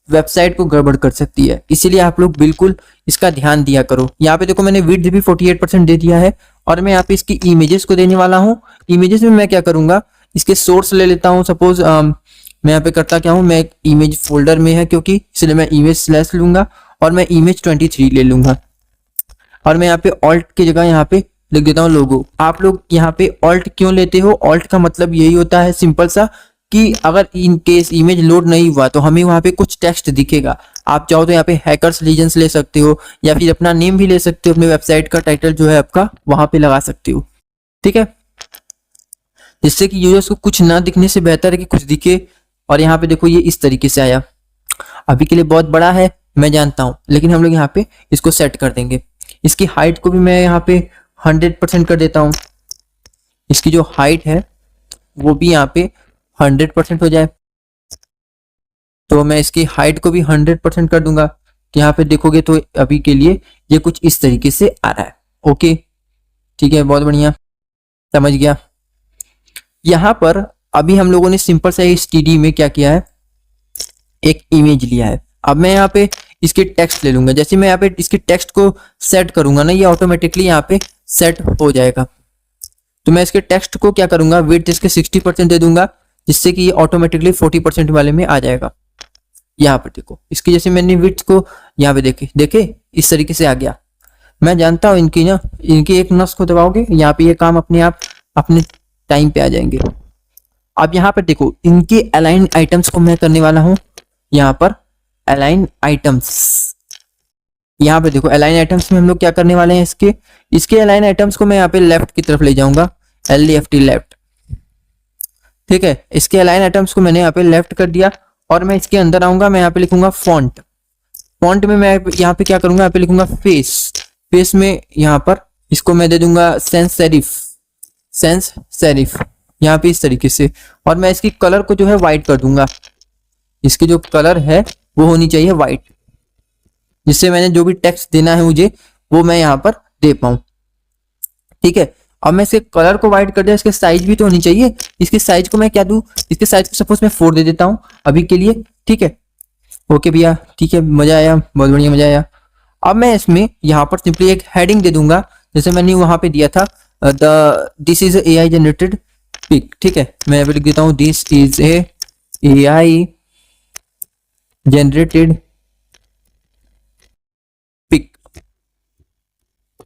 वेबसाइट को गड़बड़ कर सकती है, इसीलिए आप लोग बिल्कुल इसका ध्यान दिया करो। यहाँ पे देखो मैंने विड्थ भी 48% दे दिया है, और मैं यहाँ पे इसकी इमेजेस को देने वाला हूँ। इमेजेस में मैं क्या करूंगा, इसके सोर्स ले लेता हूँ। सपोज मैं यहाँ पे करता क्या हूँ, मैं एक इमेज फोल्डर में है क्योंकि, इसलिए मैं इमेज स्लैश लूंगा और मैं इमेज 23 ले लूंगा, और मैं यहाँ पे ऑल्ट की जगह यहाँ पे लिख देता हूँ लोगो। आप लोग यहाँ पे ऑल्ट क्यों लेते हो, ऑल्ट का मतलब यही होता है सिंपल सा, कि अगर इन केस इमेज लोड नहीं हुआ तो हमें वहां पे कुछ टेक्स्ट दिखेगा। आप चाहो तो यहाँ पे हैकर्स लीजेंस ले सकते हो, या फिर अपना नेम भी ले सकते हो, अपने वेबसाइट का टाइटल जो है आपका वहां पे लगा सकते हो। ठीक है, जिससे कि यूजर्स को कुछ ना दिखने से बेहतर है कि कुछ दिखे। और यहाँ पे देखो ये इस तरीके से आया। अभी के लिए बहुत बड़ा है मैं जानता हूँ, लेकिन हम लोग यहाँ पे इसको सेट कर देंगे। इसकी हाइट को भी मैं यहाँ पे 100% कर देता हूँ। इसकी जो हाइट है वो भी यहाँ पे 100% हो जाए, तो मैं इसकी हाइट को भी 100% कर दूंगा। तो यहाँ पे देखोगे तो अभी के लिए ये कुछ इस तरीके से आ रहा है। ओके, ठीक है, बहुत बढ़िया, समझ गया। यहाँ पर अभी हम लोगों ने सिंपल सा इस TD में क्या किया है, एक इमेज लिया है। अब मैं यहाँ पे इसके टेक्स्ट ले लूंगा। जैसे मैं यहाँ पे इसके टेक्स्ट को सेट करूंगा ना, ये ऑटोमेटिकली यहाँ पे सेट हो जाएगा। तो मैं इसके टेक्स्ट को क्या करूंगा, विड्थ इसके 60% दे दूंगा, जिससे कि ये ऑटोमेटिकली 40% वाले में आ जाएगा। यहाँ पर देखो, इसकी जैसे मैंने विड्थ को यहाँ पे देखे इस तरीके से आ गया। मैं जानता हूँ इनकी एक नस को दबाओगे, यहाँ पे ये काम अपने आप अपने टाइम पे आ जाएंगे। अब यहाँ पर देखो, इनके अलाइन आइटम्स को मैं करने वाला हूँ। यहाँ पर अलाइन आइटम्स, यहाँ पे देखो अलाइन आइटम्स में हम लोग क्या करने वाले हैं, इसके अलाइन आइटम्स को मैं यहाँ पे लेफ्ट की तरफ ले जाऊंगा, LEFT लेफ्ट। ठीक है, इसके अलाइन आइटम्स को मैंने यहाँ पे लेफ्ट कर दिया, और मैं इसके अंदर आऊंगा। मैं यहाँ पे लिखूंगा फॉन्ट। फॉन्ट में मैं यहाँ पे क्या करूंगा, यहाँ पे लिखूंगा फेस में यहाँ पर इसको मैं दे दूंगा सैंस सेरिफ यहाँ पे इस तरीके से। और मैं इसकी कलर को जो है व्हाइट कर दूंगा। इसकी जो कलर है वो होनी चाहिए व्हाइट, जिससे मैंने जो भी टेक्स्ट देना है मुझे वो मैं यहाँ पर दे पाऊं। ठीक है, अब मैं इसके कलर को वाइट कर दिया, इसके साइज भी तो होनी चाहिए। इसके साइज को मैं क्या दूं, इसके साइज को सपोज मैं 4 दे देता हूँ अभी के लिए, ठीक है। ओके भैया, ठीक है, मजा आया, बहुत बढ़िया, मजा आया। अब मैं इसमें यहाँ पर सिंपली एक हेडिंग दे दूंगा, जैसे मैंने वहां पे दिया था this is AI generated pic, ठीक है। मैं यहाँ पे लिख देता हूँ this is a AI generated pic.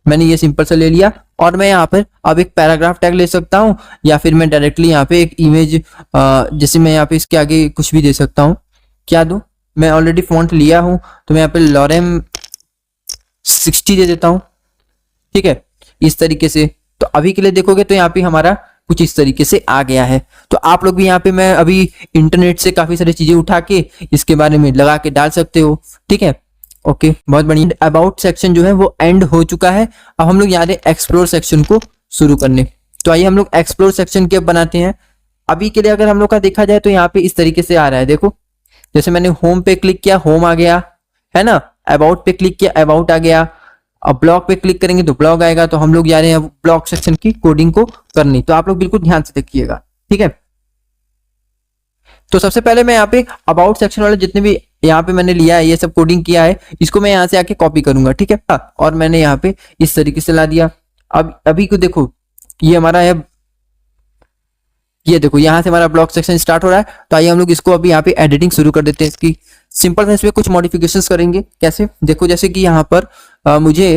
मैंने ये सिंपल सा ले लिया और मैं यहाँ पर अब एक पैराग्राफ टैग ले सकता हूँ, या फिर मैं डायरेक्टली यहाँ पे एक इमेज जैसे मैं यहाँ पे इसके आगे कुछ भी दे सकता हूँ। क्या दूं, मैं ऑलरेडी फॉन्ट लिया हूँ तो मैं यहाँ पे लॉरेम 60 दे देता हूँ, ठीक है, इस तरीके से। तो अभी के लिए देखोगे तो यहाँ पे हमारा कुछ इस तरीके से आ गया है। तो आप लोग भी यहाँ पे मैं अभी इंटरनेट से काफी सारी चीजें उठा के इसके बारे में लगा के डाल सकते हो, ठीक है। ओके, बहुत बढ़िया। अबाउट सेक्शन जो है वो एंड हो चुका है। अब हम लोग यहाँ एक्सप्लोर सेक्शन को शुरू करने। तो आइए हम लोग एक्सप्लोर सेक्शन के बनाते हैं। अभी के लिए अगर हम लोग का देखा जाए तो यहाँ पे इस तरीके से आ रहा है, देखो, जैसे मैंने होम पे क्लिक किया, होम आ गया है ना, अबाउट पे क्लिक किया, अबाउट आ गया। अब ब्लॉग पे क्लिक करेंगे तो ब्लॉग आएगा। तो हम लोग जा रहे हैं ब्लॉग सेक्शन की कोडिंग को करनी। तो आप लोग बिल्कुल ध्यान से देखिएगा, ठीक है। तो सबसे पहले मैं यहाँ पे अबाउट सेक्शन वाले जितने भी यहाँ पे मैंने लिया है, ये सब कोडिंग किया है, इसको मैं यहाँ से आके कॉपी करूंगा, ठीक है। और मैंने यहाँ पे इस तरीके से ला दिया। अब अभी को देखो, ये हमारा है, ये देखो यहाँ से हमारा ब्लॉग सेक्शन स्टार्ट हो रहा है। तो आइए हम लोग इसको अभी यहाँ पे एडिटिंग शुरू कर देते हैं इसकी। सिंपल इसमें कुछ मॉडिफिकेशंस करेंगे। कैसे, देखो, जैसे कि यहाँ पर मुझे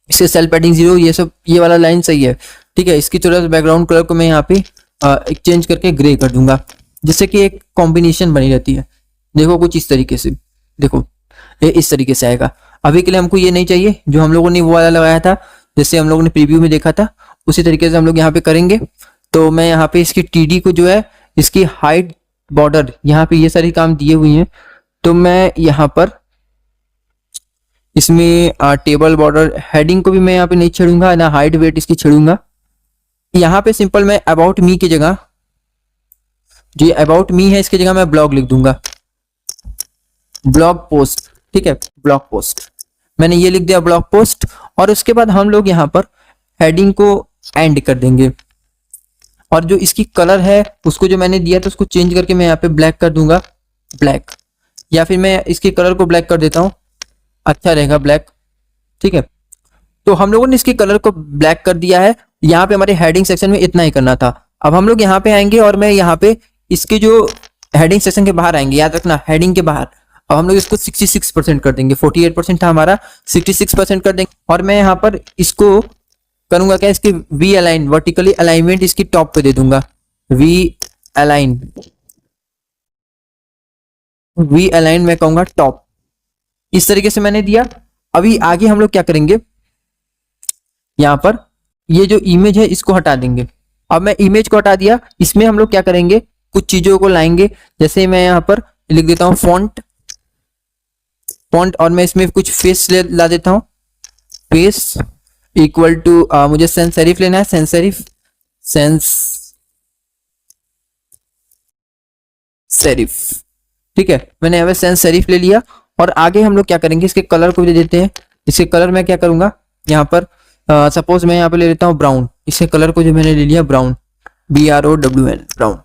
इसके सेल पैडिंग 0, ये सब, ये वाला लाइन सही है, ठीक है। इसकी थोड़ा बैकग्राउंड कलर को मैं यहाँ पे एक चेंज करके ग्रे कर दूंगा, जिससे कि एक कॉम्बिनेशन बनी रहती है। देखो कुछ इस तरीके से, देखो ये इस तरीके से आएगा। अभी के लिए हमको ये नहीं चाहिए, जो हम लोगों ने वो वाला लगाया था, जैसे हम लोगों ने प्रीव्यू में देखा था, उसी तरीके से हम लोग यहाँ पे करेंगे। तो मैं यहाँ पे इसकी TD को जो है, इसकी हाइट, बॉर्डर, यहाँ पे ये सारी काम दिए हुए हैं। तो मैं यहाँ पर इसमें टेबल बॉर्डर, हेडिंग को भी मैं यहाँ पे नहीं छेड़ूंगा ना, हाइट वेट इसकी छेड़ूंगा। यहाँ पे सिंपल मैं अबाउट मी की जगह, जो अबाउट मी है, इसकी जगह मैं ब्लॉग लिख दूंगा, ब्लॉग पोस्ट, ठीक है, ब्लॉग पोस्ट। मैंने ये लिख दिया ब्लॉग पोस्ट। और उसके बाद हम लोग यहाँ पर हेडिंग को एंड कर देंगे। और जो इसकी कलर है उसको जो मैंने दिया था उसको चेंज करके मैं यहाँ पे ब्लैक कर दूंगा, ब्लैक, या फिर मैं इसकी कलर को ब्लैक कर देता हूँ, अच्छा रहेगा ब्लैक, ठीक है। तो हम लोगों ने इसकी कलर को ब्लैक कर दिया है। यहाँ पे हमारे हेडिंग सेक्शन में इतना ही करना था। अब हम लोग यहाँ पे आएंगे और मैं यहाँ पे इसके जो हेडिंग सेक्शन के बाहर आएंगे, याद रखना हेडिंग के बाहर। अब हम लोग इसको 66% कर देंगे, 48% था हमारा, 66% कर देंगे। और मैं यहाँ पर इसको करूंगा क्या, इसकी वी अलाइन, वर्टिकली अलाइनमेंट इसकी टॉप पे दे दूंगा, वी अलाइन मैं कहूंगा टॉप, इस तरीके से मैंने दिया। अभी आगे हम लोग क्या करेंगे, यहाँ पर ये जो इमेज है इसको हटा देंगे। अब मैं इमेज को हटा दिया, इसमें हम लोग क्या करेंगे, कुछ चीजों को लाएंगे। जैसे मैं यहाँ पर लिख देता हूँ फॉन्ट, और मैं इसमें कुछ फेस ला देता हूँ, फेस इक्वल टू मुझे सेंस सेरिफ लेना है, सेंस सेरिफ, ठीक है। मैंने यहाँ पे सेंस सेरिफ ले लिया। और आगे हम लोग क्या करेंगे, इसके कलर को भी दे देते हैं। इसके कलर मैं क्या करूंगा, यहाँ पर सपोज मैं यहाँ पे ले लेता हूँ ब्राउन। इसके कलर को जो मैंने ले लिया ब्राउन, BROWN, ब्राउन।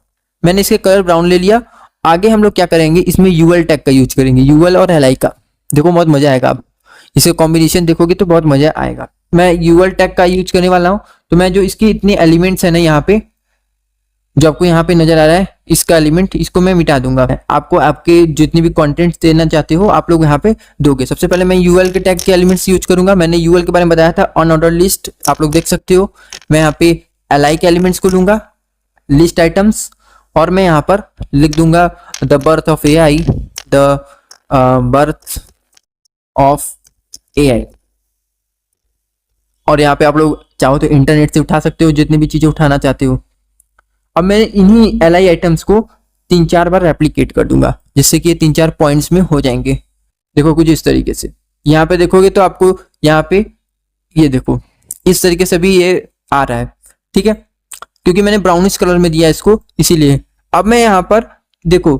मैंने इसके कलर ब्राउन ले लिया। आगे हम लोग क्या करेंगे, इसमें UL टैग का यूज करेंगे, UL और LI का। देखो बहुत मजा आएगा, अब इसके कॉम्बिनेशन देखोगे तो बहुत मजा आएगा। मैं UL टैग का यूज करने वाला हूँ। तो मैं जो इसकी इतने एलिमेंट्स है ना, यहाँ पे जो आपको यहाँ पे नजर आ रहा है, इसका एलिमेंट, इसको मैं मिटा दूंगा। आपको आपके जितने भी कंटेंट्स देना चाहते हो आप लोग यहाँ पे दोगे। सबसे पहले मैं UL के टैग के एलिमेंट्स यूज करूंगा। मैंने UL के बारे में बताया था, अनऑर्डर लिस्ट, आप लोग देख सकते हो। मैं यहाँ पे LI के एलिमेंट्स को लूंगा, लिस्ट आइटम्स, और मैं यहाँ पर लिख दूंगा the birth of AI, the birth of AI। और यहाँ पे आप लोग चाहो तो इंटरनेट से उठा सकते हो, जितनी भी चीजें उठाना चाहते हो। अब मैं इन्हीं LI आइटम्स को 3-4 बार रेप्लिकेट कर दूंगा, जिससे कि ये 3-4 पॉइंट्स में हो जाएंगे। देखो कुछ इस तरीके से, यहाँ पे देखोगे तो आपको यहाँ पे ये देखो इस तरीके से भी ये आ रहा है, ठीक है, क्योंकि मैंने ब्राउनिश कलर में दिया इसको, इसीलिए। अब मैं यहाँ पर देखो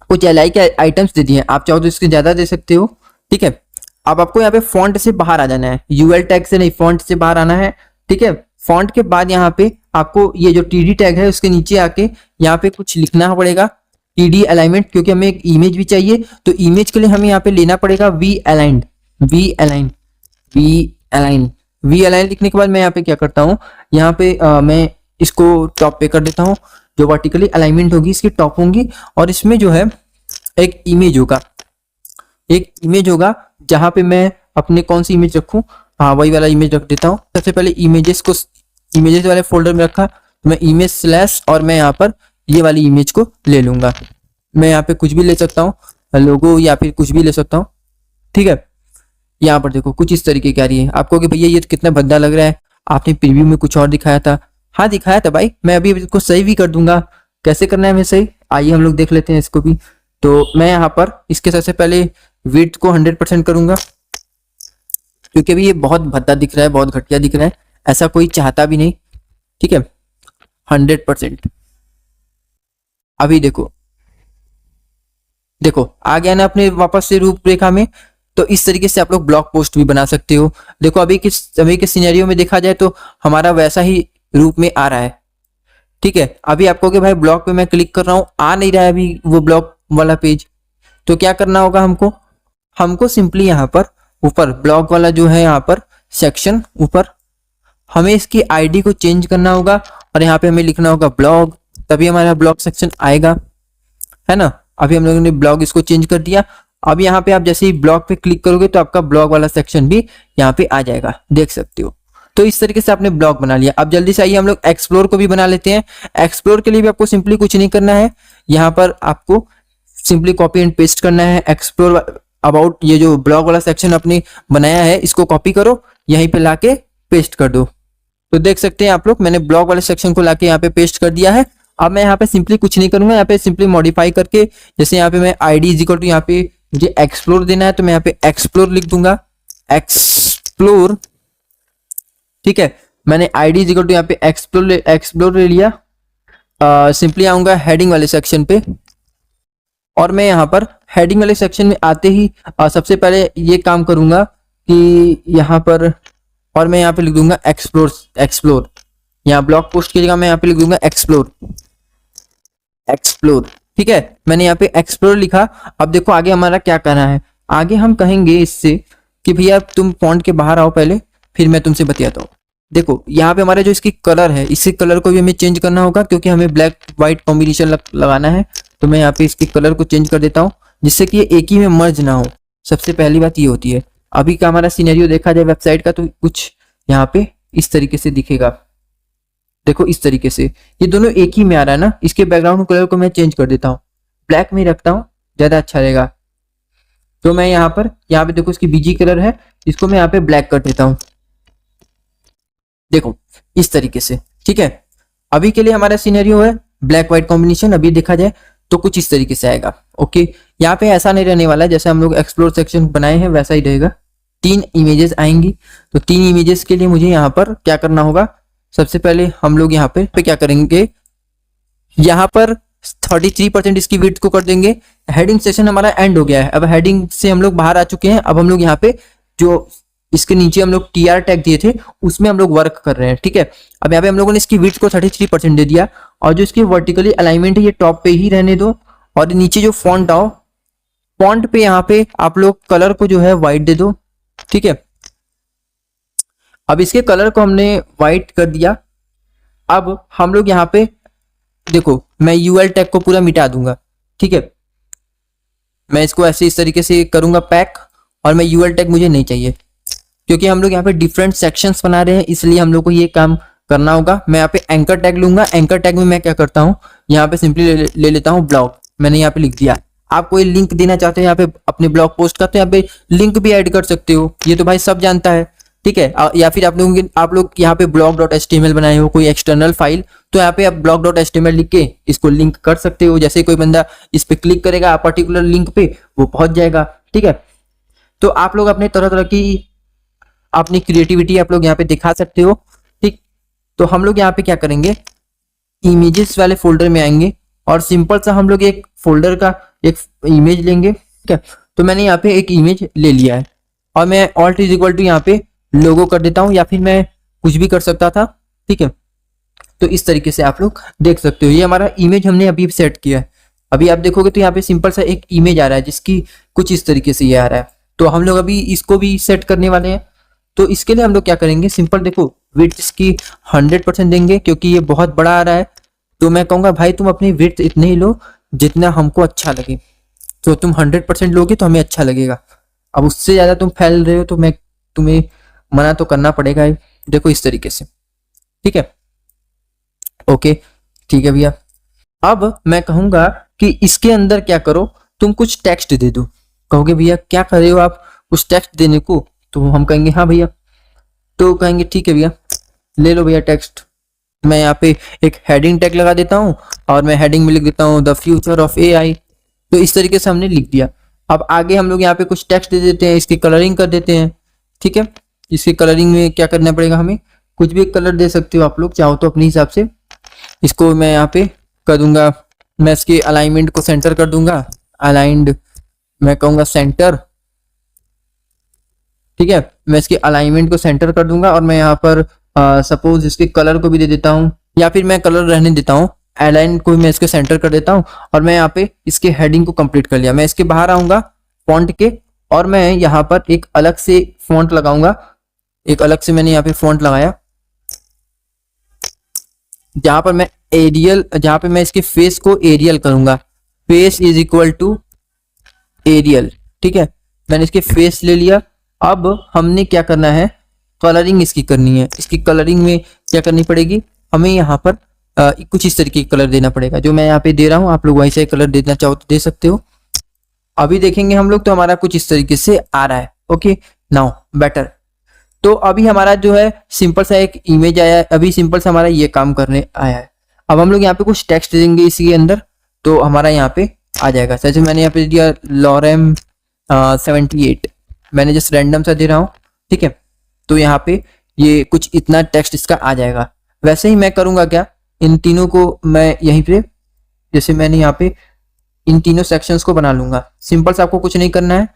कुछ LI के आइटम्स दे दिए, आप चाहो तो इसके ज्यादा दे सकते हो, ठीक है। अब आपको यहाँ पे फॉन्ट से बाहर आ जाना है, UL टैग से नहीं, फॉन्ट से बाहर आना है, ठीक है। फॉन्ट के बाद यहाँ पे आपको ये जो टीडी टैग है उसके नीचे आके यहाँ पे कुछ लिखना पड़ेगा, टीडी अलाइनमेंट, क्योंकि हमें एक इमेज भी चाहिए। तो इमेज के लिए हमें यहाँ पे लेना पड़ेगा we aligned, we align, we align. We align लिखने के बाद मैं यहाँ पे क्या करता हूँ, यहाँ पे मैं इसको टॉप पे कर देता हूँ। जो वर्टिकली अलाइनमेंट होगी इसकी टॉप होंगी, और इसमें जो है एक इमेज होगा, एक इमेज होगा जहां पे मैं अपने कौन सी इमेज रखूं, हाँ वही वाला इमेज रख देता हूं। सबसे पहले इमेजेस को इमेजेस वाले फोल्डर में रखा, तो मैं इमेज स्लैश और मैं यहाँ पर ये वाली इमेज को ले लूंगा। मैं यहाँ पे कुछ भी ले सकता हूँ, लोगो या फिर कुछ भी ले सकता हूँ, ठीक है। यहाँ पर देखो कुछ इस तरीके की आ रही है। आपको कि भैया ये तो कितना भद्दा लग रहा है, आपने प्रीव्यू में कुछ और दिखाया था। हाँ दिखाया था भाई, मैं अभी इसको सही भी कर दूंगा। कैसे करना है मैं सही, आइए हम लोग देख लेते हैं इसको भी। तो मैं यहाँ पर इसके सबसे पहले विड्थ को 100% करूंगा, क्योंकि अभी ये बहुत भद्दा दिख रहा है, बहुत घटिया दिख रहा है, ऐसा कोई चाहता भी नहीं, ठीक है। 100%। अभी देखो देखो आ गया ना अपने वापस से रूपरेखा में। तो इस तरीके से आप लोग ब्लॉग पोस्ट भी बना सकते हो। देखो अभी के सिनेरियो में देखा जाए तो हमारा वैसा ही रूप में आ रहा है, ठीक है। अभी आपको कि भाई ब्लॉग पे मैं क्लिक कर रहा हूं, आ नहीं रहा है अभी वो ब्लॉग वाला पेज। तो क्या करना होगा हमको, हमको सिंपली यहाँ पर ऊपर ब्लॉग वाला जो है यहाँ पर सेक्शन ऊपर, हमें इसकी आईडी को चेंज करना होगा और यहाँ पे हमें लिखना होगा ब्लॉग, तभी हमारा ब्लॉग सेक्शन आएगा, है ना। अभी हम लोगों ने ब्लॉग इसको चेंज कर दिया। अब यहाँ पे आप जैसे ही ब्लॉग पे क्लिक करोगे तो आपका ब्लॉग वाला सेक्शन भी यहाँ पे आ जाएगा, देख सकते हो। तो इस तरीके से आपने ब्लॉग बना लिया। अब जल्दी से आइए हम लोग एक्सप्लोर को भी बना लेते हैं। एक्सप्लोर के लिए भी आपको सिंपली कुछ नहीं करना है, यहाँ पर आपको सिंपली कॉपी एंड पेस्ट करना है। एक्सप्लोर अबाउट ये जो ब्लॉग वाला सेक्शन आपने बनाया है इसको कॉपी करो, यहीं पे लाके पेस्ट कर दो। तो देख सकते हैं आप लोग मैंने ब्लॉग वाले सेक्शन को लाके यहाँ पे पेस्ट कर दिया है। अब मैं यहाँ पे सिंपली कुछ नहीं करूंगा, यहाँ पे सिंपली मॉडिफाई करके, जैसे यहाँ पे मैं आईडी इज इक्वल टू यहाँ पे मुझे एक्सप्लोर देना है तो मैं यहाँ पे एक्सप्लोर लिख दूंगा, एक्सप्लोर, ठीक है। मैंने आईडी इज इक्वल टू यहाँ पे एक्सप्लोर ले लिया। सिंपली आऊंगा हेडिंग वाले सेक्शन पे, और मैं यहाँ पर हेडिंग वाले सेक्शन में आते ही सबसे पहले ये काम करूंगा कि यहाँ पर, और मैं यहाँ पे लिख दूंगा एक्सप्लोर। यहाँ ब्लॉग पोस्ट की जगह मैं यहाँ पे लिख दूंगा एक्सप्लोर, ठीक है। मैंने यहाँ पे एक्सप्लोर लिखा। अब देखो आगे हमारा क्या करना है। आगे हम कहेंगे इससे कि भैया तुम फॉन्ट के बाहर आओ पहले, फिर मैं तुमसे बतियाता हूँ। देखो यहाँ पे हमारा जो इसकी कलर है, इसी कलर को भी हमें चेंज करना होगा, क्योंकि हमें ब्लैक व्हाइट कॉम्बिनेशन लगाना है। तो मैं यहाँ पे इसके कलर को चेंज कर देता हूँ, जिससे कि ये एक ही में मर्ज ना हो। सबसे पहली बात ये होती है। अभी का हमारा सिनेरियो देखा जाए वेबसाइट का, तो कुछ यहाँ पे इस तरीके से दिखेगा। देखो इस तरीके से ये दोनों एक ही में आ रहा है ना। इसके बैकग्राउंड कलर को मैं चेंज कर देता हूँ, ब्लैक में रखता हूँ, ज्यादा अच्छा रहेगा। तो मैं यहाँ पे देखो इसकी बीजी कलर है, इसको मैं यहाँ पे ब्लैक कर देता हूँ। देखो इस तरीके से, ठीक है। अभी के लिए हमारा सिनेरियो है ब्लैक व्हाइट कॉम्बिनेशन। अभी देखा जाए तो कुछ इस तरीके से आएगा, ओके। यहाँ पे ऐसा नहीं रहने वाला है, जैसे हम लोग एक्सप्लोर सेक्शन बनाए हैं वैसा ही रहेगा। 3 इमेजेस आएंगी। तो 3 इमेजेस के लिए मुझे यहाँ पर क्या करना होगा, सबसे पहले हम लोग यहाँ पे क्या करेंगे, यहाँ पर 33% इसकी विड्थ को कर देंगे। हेडिंग सेशन हमारा एंड हो गया है। अब हेडिंग से हम लोग बाहर आ चुके हैं। अब हम लोग यहाँ पे जो इसके नीचे हम लोग टीआर टैग दिए थे उसमें हम लोग वर्क कर रहे हैं, ठीक है। अब यहाँ पे हम लोगों ने इसकी विड्थ को 33% दे दिया, और जो इसकी वर्टिकली अलाइनमेंट है ये टॉप पे ही रहने दो। और नीचे जो फॉन्ट आओ, फॉन्ट पे यहाँ पे आप लोग कलर को जो है व्हाइट दे दो, ठीक है। अब इसके कलर को हमने व्हाइट कर दिया। अब हम लोग यहाँ पे देखो मैं यूएल टैग को पूरा मिटा दूंगा, ठीक है। मैं इसको ऐसे इस तरीके से करूंगा पैक, और मैं यूएल टैग मुझे नहीं चाहिए, क्योंकि हम लोग यहाँ पे डिफरेंट सेक्शंस बना रहे हैं, इसलिए हम लोग को ये काम करना होगा। मैं यहाँ पे एंकर टैग लूंगा। एंकर टैग में मैं क्या करता हूँ, यहाँ पे सिंपली ले लेता हूँ ब्लॉग। मैंने यहाँ पे लिख दिया। आप कोई लिंक देना चाहते हैं यहाँ पे अपने ब्लॉग पोस्ट का, तो यहाँ पे लिंक भी ऐड कर सकते हो, ये तो भाई सब जानता है, ठीक है। या फिर आप लोग यहाँ पे blog.html बनाए हो कोई एक्सटर्नल फाइल, तो यहाँ पे आप blog.html लिख के इसको लिंक कर सकते हो। जैसे कोई बंदा इस पे क्लिक करेगा पर्टिकुलर लिंक पे, वो पहुंच जाएगा, ठीक है। तो आप लोग अपने तरह तरह की अपनी क्रिएटिविटी आप लोग यहाँ पे दिखा सकते हो, ठीक। तो हम लोग यहाँ पे क्या करेंगे, इमेजेस वाले फोल्डर में आएंगे और सिंपल सा हम लोग एक फोल्डर का एक इमेज लेंगे, ठीक है। तो मैंने यहाँ पे एक इमेज ले लिया है, और मैं ऑल्ट इज इक्वल टू यहाँ पे लोगो कर देता हूँ, या फिर मैं कुछ भी कर सकता था, ठीक है। तो इस तरीके से आप लोग देख सकते हो। ये हमारा इमेज हमने अभी सेट किया है। अभी आप देखोगे तो यहाँ पे सिंपल सा एक इमेज आ रहा है जिसकी कुछ इस तरीके से ये आ रहा है। तो हम लोग अभी इसको भी सेट करने वाले हैं। तो इसके लिए हम लोग क्या करेंगे, सिंपल देखो विड्थ इसकी 100% देंगे क्योंकि ये बहुत बड़ा आ रहा है। तो मैं कहूँगा भाई तुम अपनी विड्थ इतने ही लो जितना हमको अच्छा लगे। तो तुम 100% लोगे तो हमें अच्छा लगेगा। अब उससे ज़्यादा तुम फैल रहे हो तो मैं तुम्हें मना तो करना पड़ेगा ही। देखो इस तरीके से, ठीक है। ओके ठीक है भैया। अब मैं कहूंगा कि इसके अंदर क्या करो, तुम कुछ टेक्स्ट दे दो। कहोगे भैया क्या कर रहे हो आप, कुछ टेक्स्ट देने को? तो हम कहेंगे हाँ भैया। तो कहेंगे ठीक है भैया, ले लो भैया टेक्स्ट। मैं यहाँ पे एक हेडिंग टैग लगा देता हूँ और मैं हेडिंग में लिख देता हूँ द फ्यूचर ऑफ एआई। तो इस तरीके से हमने लिख दिया। अब आगे हम लोग यहाँ पे कुछ टेक्स्ट दे देते हैं, इसकी कलरिंग कर देते हैं, ठीक है। इसकी कलरिंग में क्या करना पड़ेगा, हमें कुछ भी कलर दे सकते हो आप लोग चाहो तो अपने हिसाब से। इसको मैं यहाँ पे कर दूंगा, मैं इसके अलाइनमेंट को सेंटर कर दूंगा, अलाइंड मैं कहूंगा सेंटर, ठीक है। मैं इसके अलाइनमेंट को सेंटर कर दूंगा और मैं यहाँ पर सपोज इसके कलर को भी दे देता हूँ, या फिर मैं कलर रहने देता हूँ, अलाइन को भी मैं इसके सेंटर कर देता हूँ। और मैं यहाँ पे इसके हेडिंग को कंप्लीट कर लिया। मैं इसके बाहर आऊंगा फॉन्ट के और मैं यहाँ पर एक अलग से फॉन्ट लगाऊंगा। एक अलग से मैंने यहाँ पे फॉन्ट लगाया जहां पर मैं एरियल, जहां पे मैं इसके फेस को एरियल करूंगा। Face is equal to Arial, ठीक है। मैंने इसके फेस ले लिया। अब हमने क्या करना है, कलरिंग इसकी करनी है। इसकी कलरिंग में क्या करनी पड़ेगी, हमें यहाँ पर कुछ इस तरीके का कलर देना पड़ेगा जो मैं यहाँ पे दे रहा हूँ। आप लोग वैसे कलर देना चाहो तो दे सकते हो। अभी देखेंगे हम लोग तो हमारा कुछ इस तरीके से आ रहा है। Okay now better. तो अभी हमारा जो है सिंपल सा एक इमेज आया है। अभी सिंपल सा हमारा ये काम करने आया है। अब हम लोग यहाँ पे कुछ टेक्स्ट देंगे इसके अंदर, तो हमारा यहाँ पे आ जाएगा। जैसे मैंने यहाँ पे दिया लॉरेम 78, मैंने जस्ट रैंडम सा दे रहा हूँ, ठीक है। तो यहाँ पे ये कुछ इतना टेक्स्ट इसका आ जाएगा। वैसे ही मैं करूँगा क्या, इन तीनों को मैं यहीं पे, जैसे मैंने यहाँ पे इन तीनों सेक्शंस को बना लूंगा। सिंपल सा, आपको कुछ नहीं करना है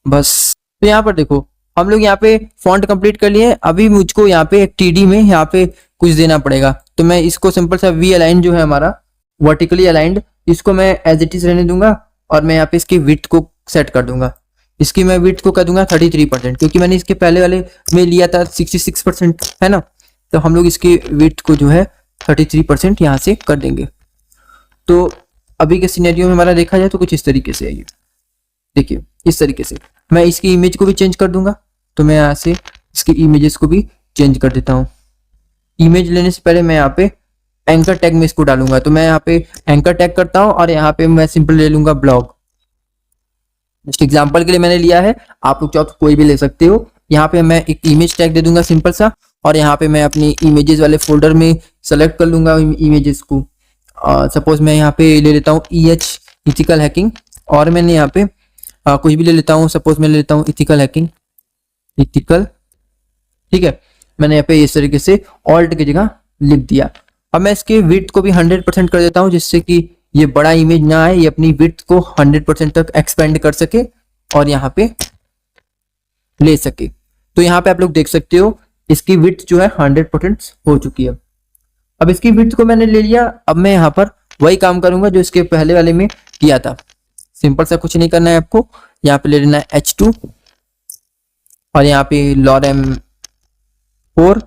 बस। तो यहाँ पर देखो हम लोग यहाँ पे फॉन्ट कंप्लीट कर लिए। अभी मुझको यहाँ पे एक टीडी में यहाँ पे कुछ देना पड़ेगा। तो मैं इसको सिंपल सा वी अलाइन जो है हमारा वर्टिकली अलाइंड, इसको मैं एज इट इज रहने दूंगा और मैं यहाँ पे इसकी विड्थ को सेट कर दूंगा। इसकी मैं विड्थ को कर दूंगा 33%, क्योंकि मैंने इसके पहले वाले में लिया था 66%, है ना। तो हम लोग इसकी विड्थ को जो है 33% यहाँ से कर देंगे। तो अभी के सिनेरियो में हमारा देखा जाए तो कुछ इस तरीके से है ये। देखिए इस तरीके से मैं इसकी इमेज को भी चेंज कर दूंगा। तो मैं यहाँ से इसकी इमेजेस को भी चेंज कर देता हूँ। इमेज लेने से पहले मैं यहाँ पे एंकर टैग में इसको डालूंगा। तो मैं यहाँ पे एंकर टैग करता हूँ और यहाँ पे मैं सिंपल ले लूंगा ब्लॉग। जस्ट एग्जांपल के लिए मैंने लिया है, आप लोग चाहो तो कोई भी ले सकते हो। यहाँ पे मैं एक इमेज टैग दे दूंगा सिंपल सा, और यहाँ पे मैं अपनी इमेजेस वाले फोल्डर में सेलेक्ट कर लूंगा इमेजेस को। सपोज मैं यहाँ पे ले लेता हूँ EH इथिकल हैकिंग, और मैंने यहाँ पे कुछ भी ले लेता हूँ। सपोज मैं ले लेता हूँ इथिकल हैकिंग, इथिकल, ठीक है। मैंने यहाँ पे इस तरीके से ऑल्ट की जगह लिख दिया। अब मैं इसके विड्थ को भी 100% कर देता हूँ, जिससे कि ये बड़ा इमेज ना आए, ये अपनी विड्थ को 100% तक एक्सपेंड कर सके और यहाँ पे ले सके। तो यहाँ पे आप लोग देख सकते हो इसकी विड्थ जो है 100% हो चुकी है। अब इसकी विड्थ को मैंने ले लिया। अब मैं यहाँ पर वही काम करूंगा जो इसके पहले वाले में किया था। सिंपल सा, कुछ नहीं करना है आपको। यहाँ पे ले लेना है H2 और यहाँ पे लॉरेम 4,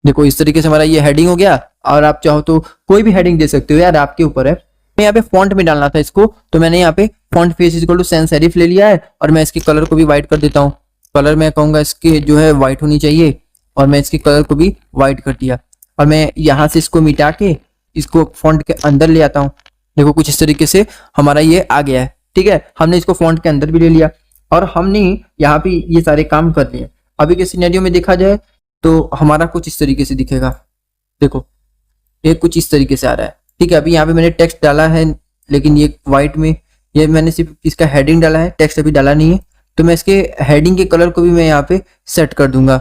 देखो इस तरीके से हमारा ये हेडिंग हो गया। और आप चाहो तो कोई भी हेडिंग दे सकते हो यार, आपके ऊपर है। मैं यहाँ पे फॉन्ट में डालना था इसको, तो मैंने यहाँ पे font face equal to sans serif ले लिया है और मैं इसके कलर को भी व्हाइट कर देता हूँ। कलर मैं कहूंगा इसके जो है व्हाइट होनी चाहिए, और मैं इसके कलर को भी व्हाइट कर दिया। और मैं यहाँ से इसको मिटा के इसको फॉन्ट के अंदर ले आता हूँ। देखो कुछ इस तरीके से हमारा ये आ गया है, ठीक है। हमने इसको फॉन्ट के अंदर भी ले लिया और हमने यहाँ पे ये सारे काम कर लिए। अभी के सिनेरियो में देखा जाए तो हमारा कुछ इस तरीके से दिखेगा। देखो ये कुछ इस तरीके से आ रहा है, ठीक है। अभी यहाँ पे मैंने टेक्स्ट डाला है, लेकिन ये व्हाइट में, ये मैंने सिर्फ इसका हेडिंग डाला है, टेक्स्ट अभी डाला नहीं है। तो मैं इसके हेडिंग के कलर को भी मैं यहाँ पे सेट कर दूंगा।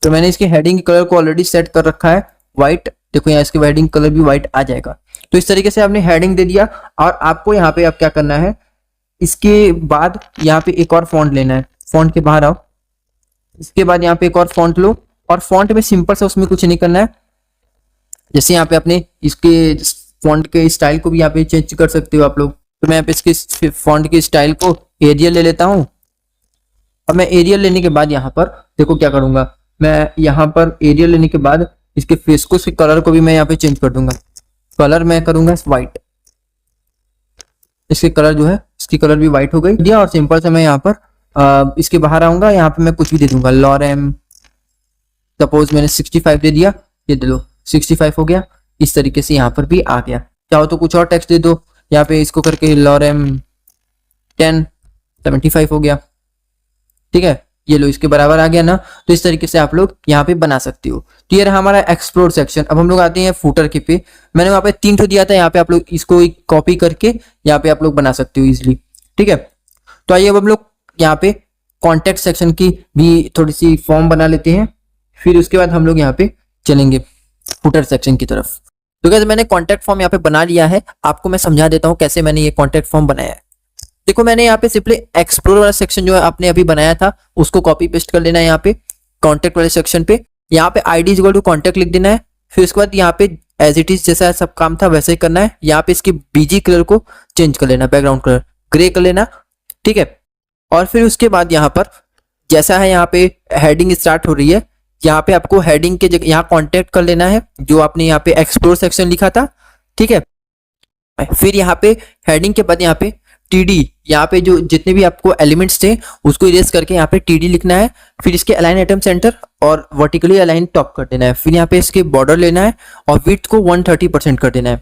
तो मैंने इसके हेडिंग के कलर को ऑलरेडी सेट कर रखा है व्हाइट, देखो यहाँ इसके हेडिंग कलर भी व्हाइट आ जाएगा। तो इस तरीके से आपने हेडिंग दे दिया और आपको यहाँ पे अब क्या करना है, इसके बाद यहाँ पे एक और फॉन्ट लेना है। फॉन्ट के बाहर आओ, इसके बाद यहाँ पे एक और फॉन्ट लो और फॉन्ट में सिंपल सा, उसमें कुछ नहीं करना है। जैसे यहाँ पे अपने इसके फॉन्ट के स्टाइल को भी यहाँ पे चेंज कर सकते हो आप लोग। तो मैं यहाँ पे इसके फॉन्ट के स्टाइल को एरियल ले लेता हूँ और मैं एरियल लेने के बाद यहाँ पर देखो क्या करूंगा, मैं यहाँ पर एरियल लेने के बाद इसके फेस को, इसके कलर को भी मैं यहाँ पे चेंज कर दूंगा। कलर मैं करूंगा व्हाइट, इसके कलर जो है इसकी कलर भी व्हाइट हो गई दिया। और सिंपल से मैं यहाँ पर इसके बाहर आऊंगा, यहाँ पे मैं कुछ भी दे दूंगा, लॉरेम, सपोज मैंने 65 दे दिया, ये दे दो 65 हो गया। इस तरीके से यहाँ पर भी आ गया। चाहो तो कुछ और टेक्स्ट दे दो, यहाँ पे इसको करके लॉरेम 1075 हो गया, ठीक है, ये लो इसके बराबर आ गया ना। तो इस तरीके से आप लोग यहाँ पे बना सकते हो। तो ये रहा हमारा एक्सप्लोर सेक्शन। अब हम लोग आते हैं फुटर के पे। मैंने वहाँ पे 3 ठो दिया था, यहाँ पे आप लोग इसको कॉपी करके यहाँ पे आप लोग बना सकते हो इजिली, ठीक है। तो आइए अब हम लोग यहाँ पे कॉन्टेक्ट सेक्शन की भी थोड़ी सी फॉर्म बना लेते हैं, फिर उसके बाद हम लोग यहाँ पे चलेंगे फुटर सेक्शन की तरफ। तो कैसे मैंने कॉन्टेक्ट फॉर्म यहाँ पे बना लिया है, आपको मैं समझा देता हूँ कैसे मैंने ये कॉन्टेक्ट फॉर्म बनाया है। देखो मैंने यहाँ पे सिंपली एक्सप्लोर वाला सेक्शन जो है आपने अभी बनाया था उसको कॉपी पेस्ट कर लेना है यहाँ पे कॉन्टेक्ट वाले सेक्शन पे। यहाँ पे ID is equal to contact लिख देना है। फिर उसके बाद यहाँ पे एज इट इज जैसा सब काम था वैसे ही करना है। यहाँ पे इसके बीजी कलर को चेंज कर लेना, बैकग्राउंड कलर ग्रे कर लेना, ठीक है। और फिर उसके बाद यहाँ पर जैसा है यहाँ पे हेडिंग स्टार्ट हो रही है, यहाँ पे आपको हेडिंग के जगह यहाँ कॉन्टेक्ट कर लेना है जो आपने यहाँ पे एक्सप्लोर सेक्शन लिखा था, ठीक है। फिर यहाँ पे हेडिंग के बाद यहाँ पे टीडी, यहाँ पे जो जितने भी आपको एलिमेंट्स थे उसको इरेज करके यहाँ पे टीडी लिखना है। फिर इसके अलाइन एटम सेंटर और वर्टिकली अलाइन टॉप कर देना है। फिर यहाँ पे इसके बॉर्डर लेना है और विड्थ को 130% कर देना है,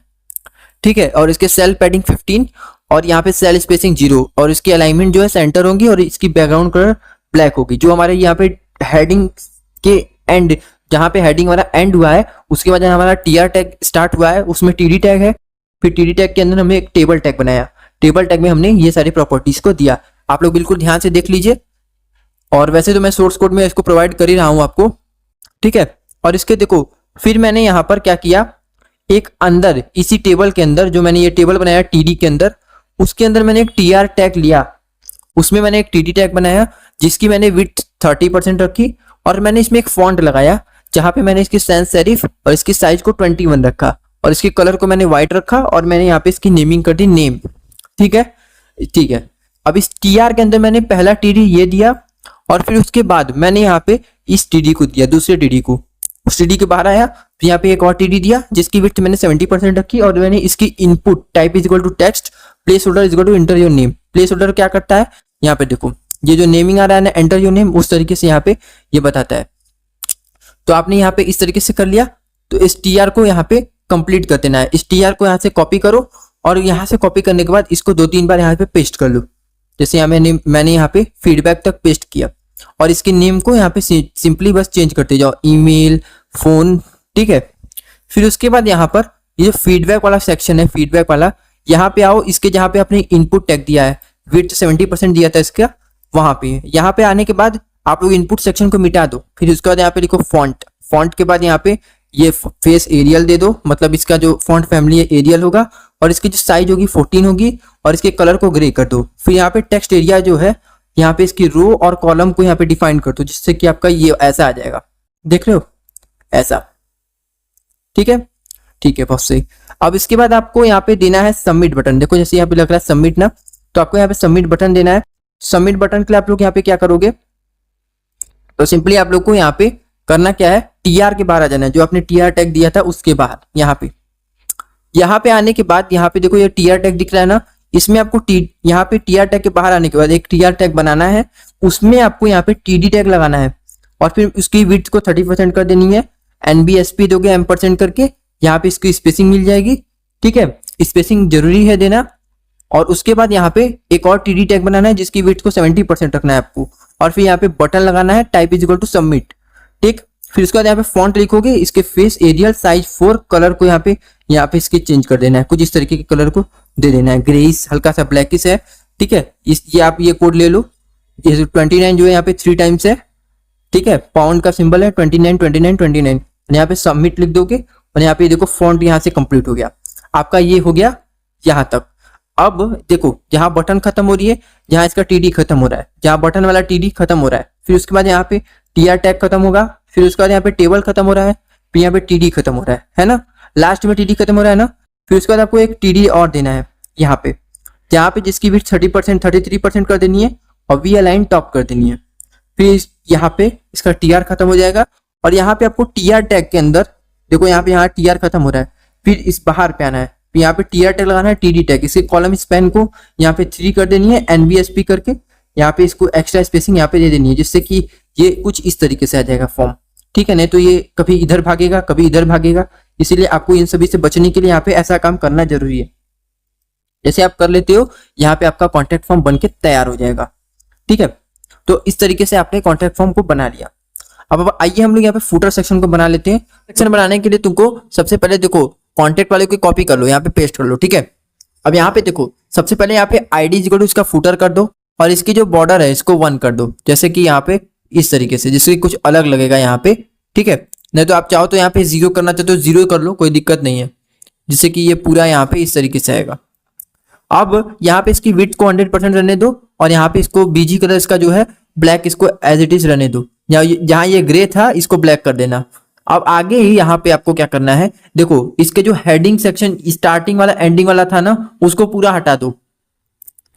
ठीक है। और इसके सेल पैडिंग 15 और यहाँ पे सेल स्पेसिंग 0 और इसकी अलाइनमेंट जो है सेंटर होंगी और इसकी बैकग्राउंड कलर ब्लैक होगी। जो हमारे यहाँ पे हेडिंग के एंड, जहाँ पे हेडिंग हमारा एंड हुआ है उसके बाद हमारा टीआर टैग स्टार्ट हुआ है उसमें टीडी टैग है। फिर टीडी टैग के अंदर हमने एक टेबल टैग बनाया, टेबल टैग में हमने ये सारी प्रॉपर्टीज को दिया। आप लोग बिल्कुल ध्यान से देख लीजिए। और वैसे तो मैं सोर्स कोड में इसको प्रोवाइड कर ही रहा हूं आपको, ठीक है। और इसके देखो फिर मैंने यहाँ पर क्या किया, एक अंदर इसी टेबल के अंदर जो मैंने ये टेबल बनाया टीडी के अंदर, उसके अंदर मैंने एक टीआर टैग लिया, उसमें मैंने एक टीडी टैग बनाया जिसकी मैंने विड्थ 30% रखी और मैंने इसमें एक फॉन्ट लगाया जहां पे मैंने इसकी सैंस सेरिफ और इसकी साइज को 21 रखा और इसके कलर को मैंने व्हाइट रखा और मैंने यहाँ पे इसकी नेमिंग कर दी नेम, ठीक है, ठीक है। अब इस टीआर के अंदर मैंने पहला टीडी ये दिया और फिर उसके बाद मैंने यहाँ पे इस टीडी को दिया, दूसरे टीडी को, उस टीडी के बाहर आया फिर यहाँ पे एक और टीडी दिया जिसकी विड्थ मैंने 70% रखी और मैंने इसकी input type is equal to text, placeholder is equal to enter your name. Placeholder क्या करता है, यहाँ पे देखो ये जो नेमिंग आ रहा है ना एंटर योर नेम, उस तरीके से यहाँ पे ये बताता है। तो आपने यहाँ पे इस तरीके से कर लिया। तो इस टीआर को यहाँ पे कंप्लीट कर देना है। इस टीआर को यहाँ से कॉपी करो और यहाँ से कॉपी करने के बाद इसको 2-3 बार यहाँ पे पेस्ट कर लो। जैसे यहाँ मैंने यहाँ पे फीडबैक तक पेस्ट किया और इसके नेम को यहाँ पे सिंपली बस चेंज करते जाओ, ईमेल, फोन, ठीक है। फिर उसके बाद यहाँ पर ये जो फीडबैक वाला सेक्शन है, फीडबैक वाला, यहाँ पे आओ, इसके जहाँ पे आपने इनपुट टैग दिया है, विड्थ 70% दिया था इसका, वहां पे यहाँ पे आने के बाद आप लोग इनपुट सेक्शन को मिटा दो। फिर उसके बाद यहाँ पे लिखो फॉन्ट, फॉन्ट के बाद यहाँ पे ये फेस एरियल दे दो, मतलब इसका जो फॉन्ट फैमिली है एरियल होगा और इसकी जो साइज होगी 14 होगी और इसके कलर को ग्रे कर दो। फिर यहाँ पे टेक्स्ट एरिया जो है यहाँ पे इसकी रो और कॉलम को यहाँ पे डिफाइन कर दो जिससे कि आपका ये ऐसा आ जाएगा, देख रहे हो, ऐसा, ठीक है, ठीक है, बहुत सही। अब इसके बाद आपको यहाँ पे देना है सबमिट बटन। देखो जैसे यहाँ पे लग रहा है सबमिट ना, तो आपको यहाँ पे सबमिट बटन देना है। सबमिट बटन के लिए आप लोग यहाँ पे क्या करोगे, तो सिंपली आप लोग को यहाँ पे करना क्या है, टीआर के बाहर आ जाना है, जो आपने टीआर टैग दिया था उसके बाहर। यहाँ पे आने के बाद यहाँ पे देखो ये टीआर टैग दिख रहा है ना, इसमें आपको यहाँ पे टीआर टैग के बाहर आने के बाद एक टीआर टैग बनाना है, उसमें आपको यहाँ पे टीडी टैग लगाना है और फिर उसकी विड्थ को 30% कर देनी है। एनबीएसपी दोगे एम% करके, यहाँ पे इसकी स्पेसिंग मिल जाएगी, ठीक है, स्पेसिंग जरूरी है देना। और उसके बाद यहाँ पे एक और टीडी टैग बनाना है जिसकी विड्थ को 70% रखना है आपको और फिर यहाँ पे बटन लगाना है, type is equal to submit, ठीक। फिर उसके बाद यहाँ पे फॉन्ट लिखोगे, इसके फेस एरियल साइज 4, कलर को यहाँ पे इसके चेंज कर देना है, कुछ इस तरीके के कलर को दे देना है, ग्रेइश हल्का सा ब्लैकिश है, ठीक है। ये आप ये कोड ले लो, ये 29 जो है यहाँ पे 3 टाइम्स है, ठीक है, पाउंड का सिंबल है 29 29 29, और यहाँ पे सबमिट लिख दोगे और यहाँ पे देखो फॉन्ट यहाँ से कंप्लीट हो गया आपका, ये हो गया यहाँ तक। अब देखो जहाँ बटन खत्म हो रही है, जहाँ इसका टीडी खत्म हो रहा है, जहाँ बटन वाला टीडी खत्म हो रहा है, फिर उसके बाद यहाँ पे टीआर टैग खत्म होगा, फिर उसके बाद यहाँ पे टेबल खत्म हो रहा है, फिर यहाँ पे टीडी खत्म हो रहा है ना, लास्ट में टीडी खत्म हो रहा है ना। फिर उसके बाद आपको एक टीडी और देना है यहाँ पे, जहाँ पे जिसकी विड्थ 30% 33% कर देनी है और वी अलाइन टॉप कर देनी है। फिर यहाँ पे इसका टीआर खत्म हो जाएगा और यहाँ पे आपको टीआर टैग के अंदर देखो यहाँ टीआर खत्म हो रहा है, फिर इस बाहर पे आना है, फिर यहाँ पे टीआर टैग लगाना है, टीडी टैग, इसके कॉलम स्पैन को यहाँ पे 3 कर देनी है एनवीएसपी करके, यहाँ पे इसको एक्स्ट्रा स्पेसिंग यहाँ पे दे देनी है, जिससे कि ये कुछ इस तरीके से आ जाएगा फॉर्म, ठीक है। नहीं तो ये कभी इधर भागेगा कभी इधर भागेगा, इसीलिए आपको इन सभी से बचने के लिए यहाँ पे ऐसा काम करना जरूरी है। जैसे आप कर लेते हो यहाँ पे आपका कॉन्टैक्ट फॉर्म बन के तैयार हो जाएगा, ठीक है। तो इस तरीके से आपने कॉन्टैक्ट फॉर्म को बना लिया। अब आइए हम लोग यहाँ पे फुटर सेक्शन को बना लेते हैं। सेक्शन बनाने के लिए तुमको सबसे पहले देखो कॉन्टैक्ट वाले को कॉपी कर लो, यहाँ पे पेस्ट कर लो, ठीक है। अब यहाँ पे देखो सबसे पहले यहाँ पे आईडी इक्वल टू इसका फुटर कर दो और इसकी जो बॉर्डर है इसको 1 कर दो, जैसे कि यहाँ पे इस तरीके से, जिससे कुछ अलग लगेगा यहाँ पे, ठीक है। नहीं तो आप चाहो तो यहाँ पे 0 करना चाहते हो 0 कर लो, कोई दिक्कत नहीं है, जिससे कि ये पूरा यहाँ पे इस तरीके से आएगा। अब यहाँ पे इसकी विड्थ को 100% रहने दो और यहाँ पे इसको बीजी कलर इसका जो है ब्लैक, इसको एज इट इज रहने दो, जहाँ ये ग्रे था इसको ब्लैक कर देना। अब आगे ही यहाँ पे आपको क्या करना है, देखो इसके जो हेडिंग सेक्शन स्टार्टिंग वाला एंडिंग वाला था ना, उसको पूरा हटा दो,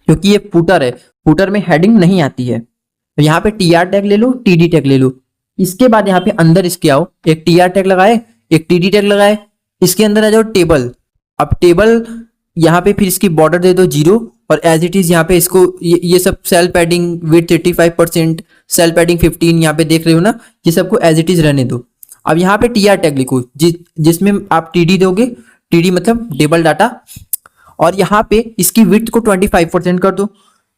क्योंकि ये फुटर है, फुटर में हेडिंग नहीं आती है। तो यहाँ पे टीआर टैग ले लो, टीडी टैग ले लो, इसके बाद यहाँ पे अंदर इसके आओ, एक टीआर टैग लगाए, एक टीडी टैग लगाए, इसके अंदर आ जाओ टेबल। अब टेबल यहाँ पे फिर इसकी बॉर्डर दे दो 0 और एज इट इज यहाँ पे इसको ये सब cell padding width 85%, cell padding 15, यहाँ पे देख रहे हो ना, ये सबको एज इट इज रहने दो। अब यहाँ पे टीआर टैग लिखो जिसमें आप टीडी दोगे, टीडी मतलब टेबल डाटा, और यहाँ पे इसकी विड्थ को 25% कर दो,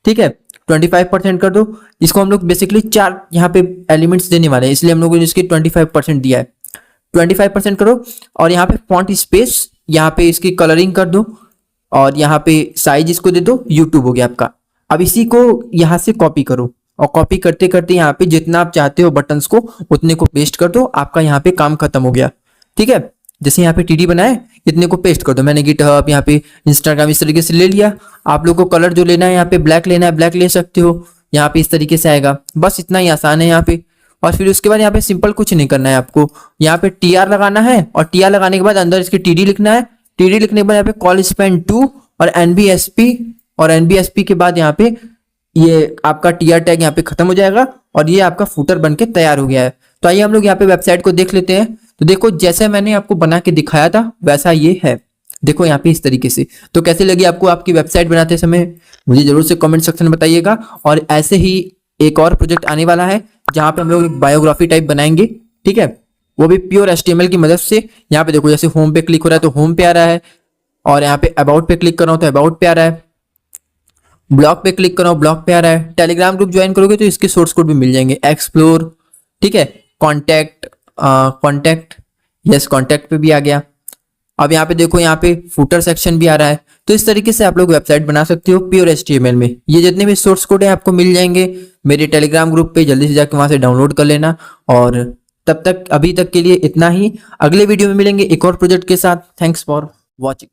ठीक है, 25% कर दो। इसको हम लोग बेसिकली 4 यहाँ पे एलिमेंट्स देने वाले हैं, इसलिए हम लोगों ने इसकी 25% दिया है, 25% करो। और यहाँ पे फॉन्ट स्पेस, यहाँ पे इसकी कलरिंग कर दो और यहाँ पे साइज इसको दे दो, यूट्यूब हो गया आपका। अब इसी को यहाँ से कॉपी करो और कॉपी करते करते यहाँ पे जितना आप चाहते हो बटन्स को उतने को पेस्ट कर दो, आपका यहाँ पे काम खत्म हो गया, ठीक है। जैसे यहाँ पे टीडी बनाए इतने को पेस्ट कर दो, मैंने गिटहब यहाँ पे इंस्टाग्राम इस तरीके से ले लिया। आप लोग को कलर जो लेना है यहाँ पे ब्लैक लेना है ब्लैक ले सकते हो, यहाँ पे इस तरीके से आएगा, बस इतना ही आसान है यहाँ पे। और फिर उसके बाद यहाँ पे सिंपल कुछ नहीं करना है आपको, यहाँ पे टीआर लगाना है और टीआर लगाने के बाद अंदर इसकी टीडी लिखना है, टीडी लिखने के बाद यहाँ पे कॉल स्पैन 2 और एनबीएसपी, और एनबीएसपी के बाद यहाँ पे ये आपका टीआर टैग यहाँ पे खत्म हो जाएगा और ये आपका फुटर बनके तैयार हो गया है। तो आइए हम लोग यहाँ पे वेबसाइट को देख लेते हैं। तो देखो जैसे मैंने आपको बना के दिखाया था वैसा ये है, देखो यहाँ पे इस तरीके से। तो कैसे लगी आपको आपकी वेबसाइट बनाते समय मुझे जरूर से कमेंट सेक्शन में बताइएगा। और ऐसे ही एक और प्रोजेक्ट आने वाला है जहाँ पे हम लोग एक बायोग्राफी टाइप बनाएंगे, ठीक है, वो भी प्योर HTML की मदद से। यहाँ पे देखो जैसे होम पे क्लिक हो रहा है तो होम पे आ रहा है, और यहाँ पे अबाउट पे क्लिक कर रहा हूँ तो अबाउट पे आ रहा है, ब्लॉग पे क्लिक कर रहा हूँ ब्लॉग पे आ रहा है। टेलीग्राम ग्रुप ज्वाइन करोगे तो इसके सोर्स कोड भी मिल जाएंगे, एक्सप्लोर, ठीक है, कॉन्टैक्ट यस कॉन्टैक्ट पे भी आ गया। अब यहाँ पे देखो यहाँ पे फुटर सेक्शन भी आ रहा है। तो इस तरीके से आप लोग वेबसाइट बना सकते हो प्योर HTML में। ये जितने भी सोर्स कोड है आपको मिल जाएंगे मेरे टेलीग्राम ग्रुप पे, जल्दी से जाकर वहां से डाउनलोड कर लेना। और तब तक अभी तक के लिए इतना ही, अगले वीडियो में मिलेंगे एक और प्रोजेक्ट के साथ। Thanks for watching.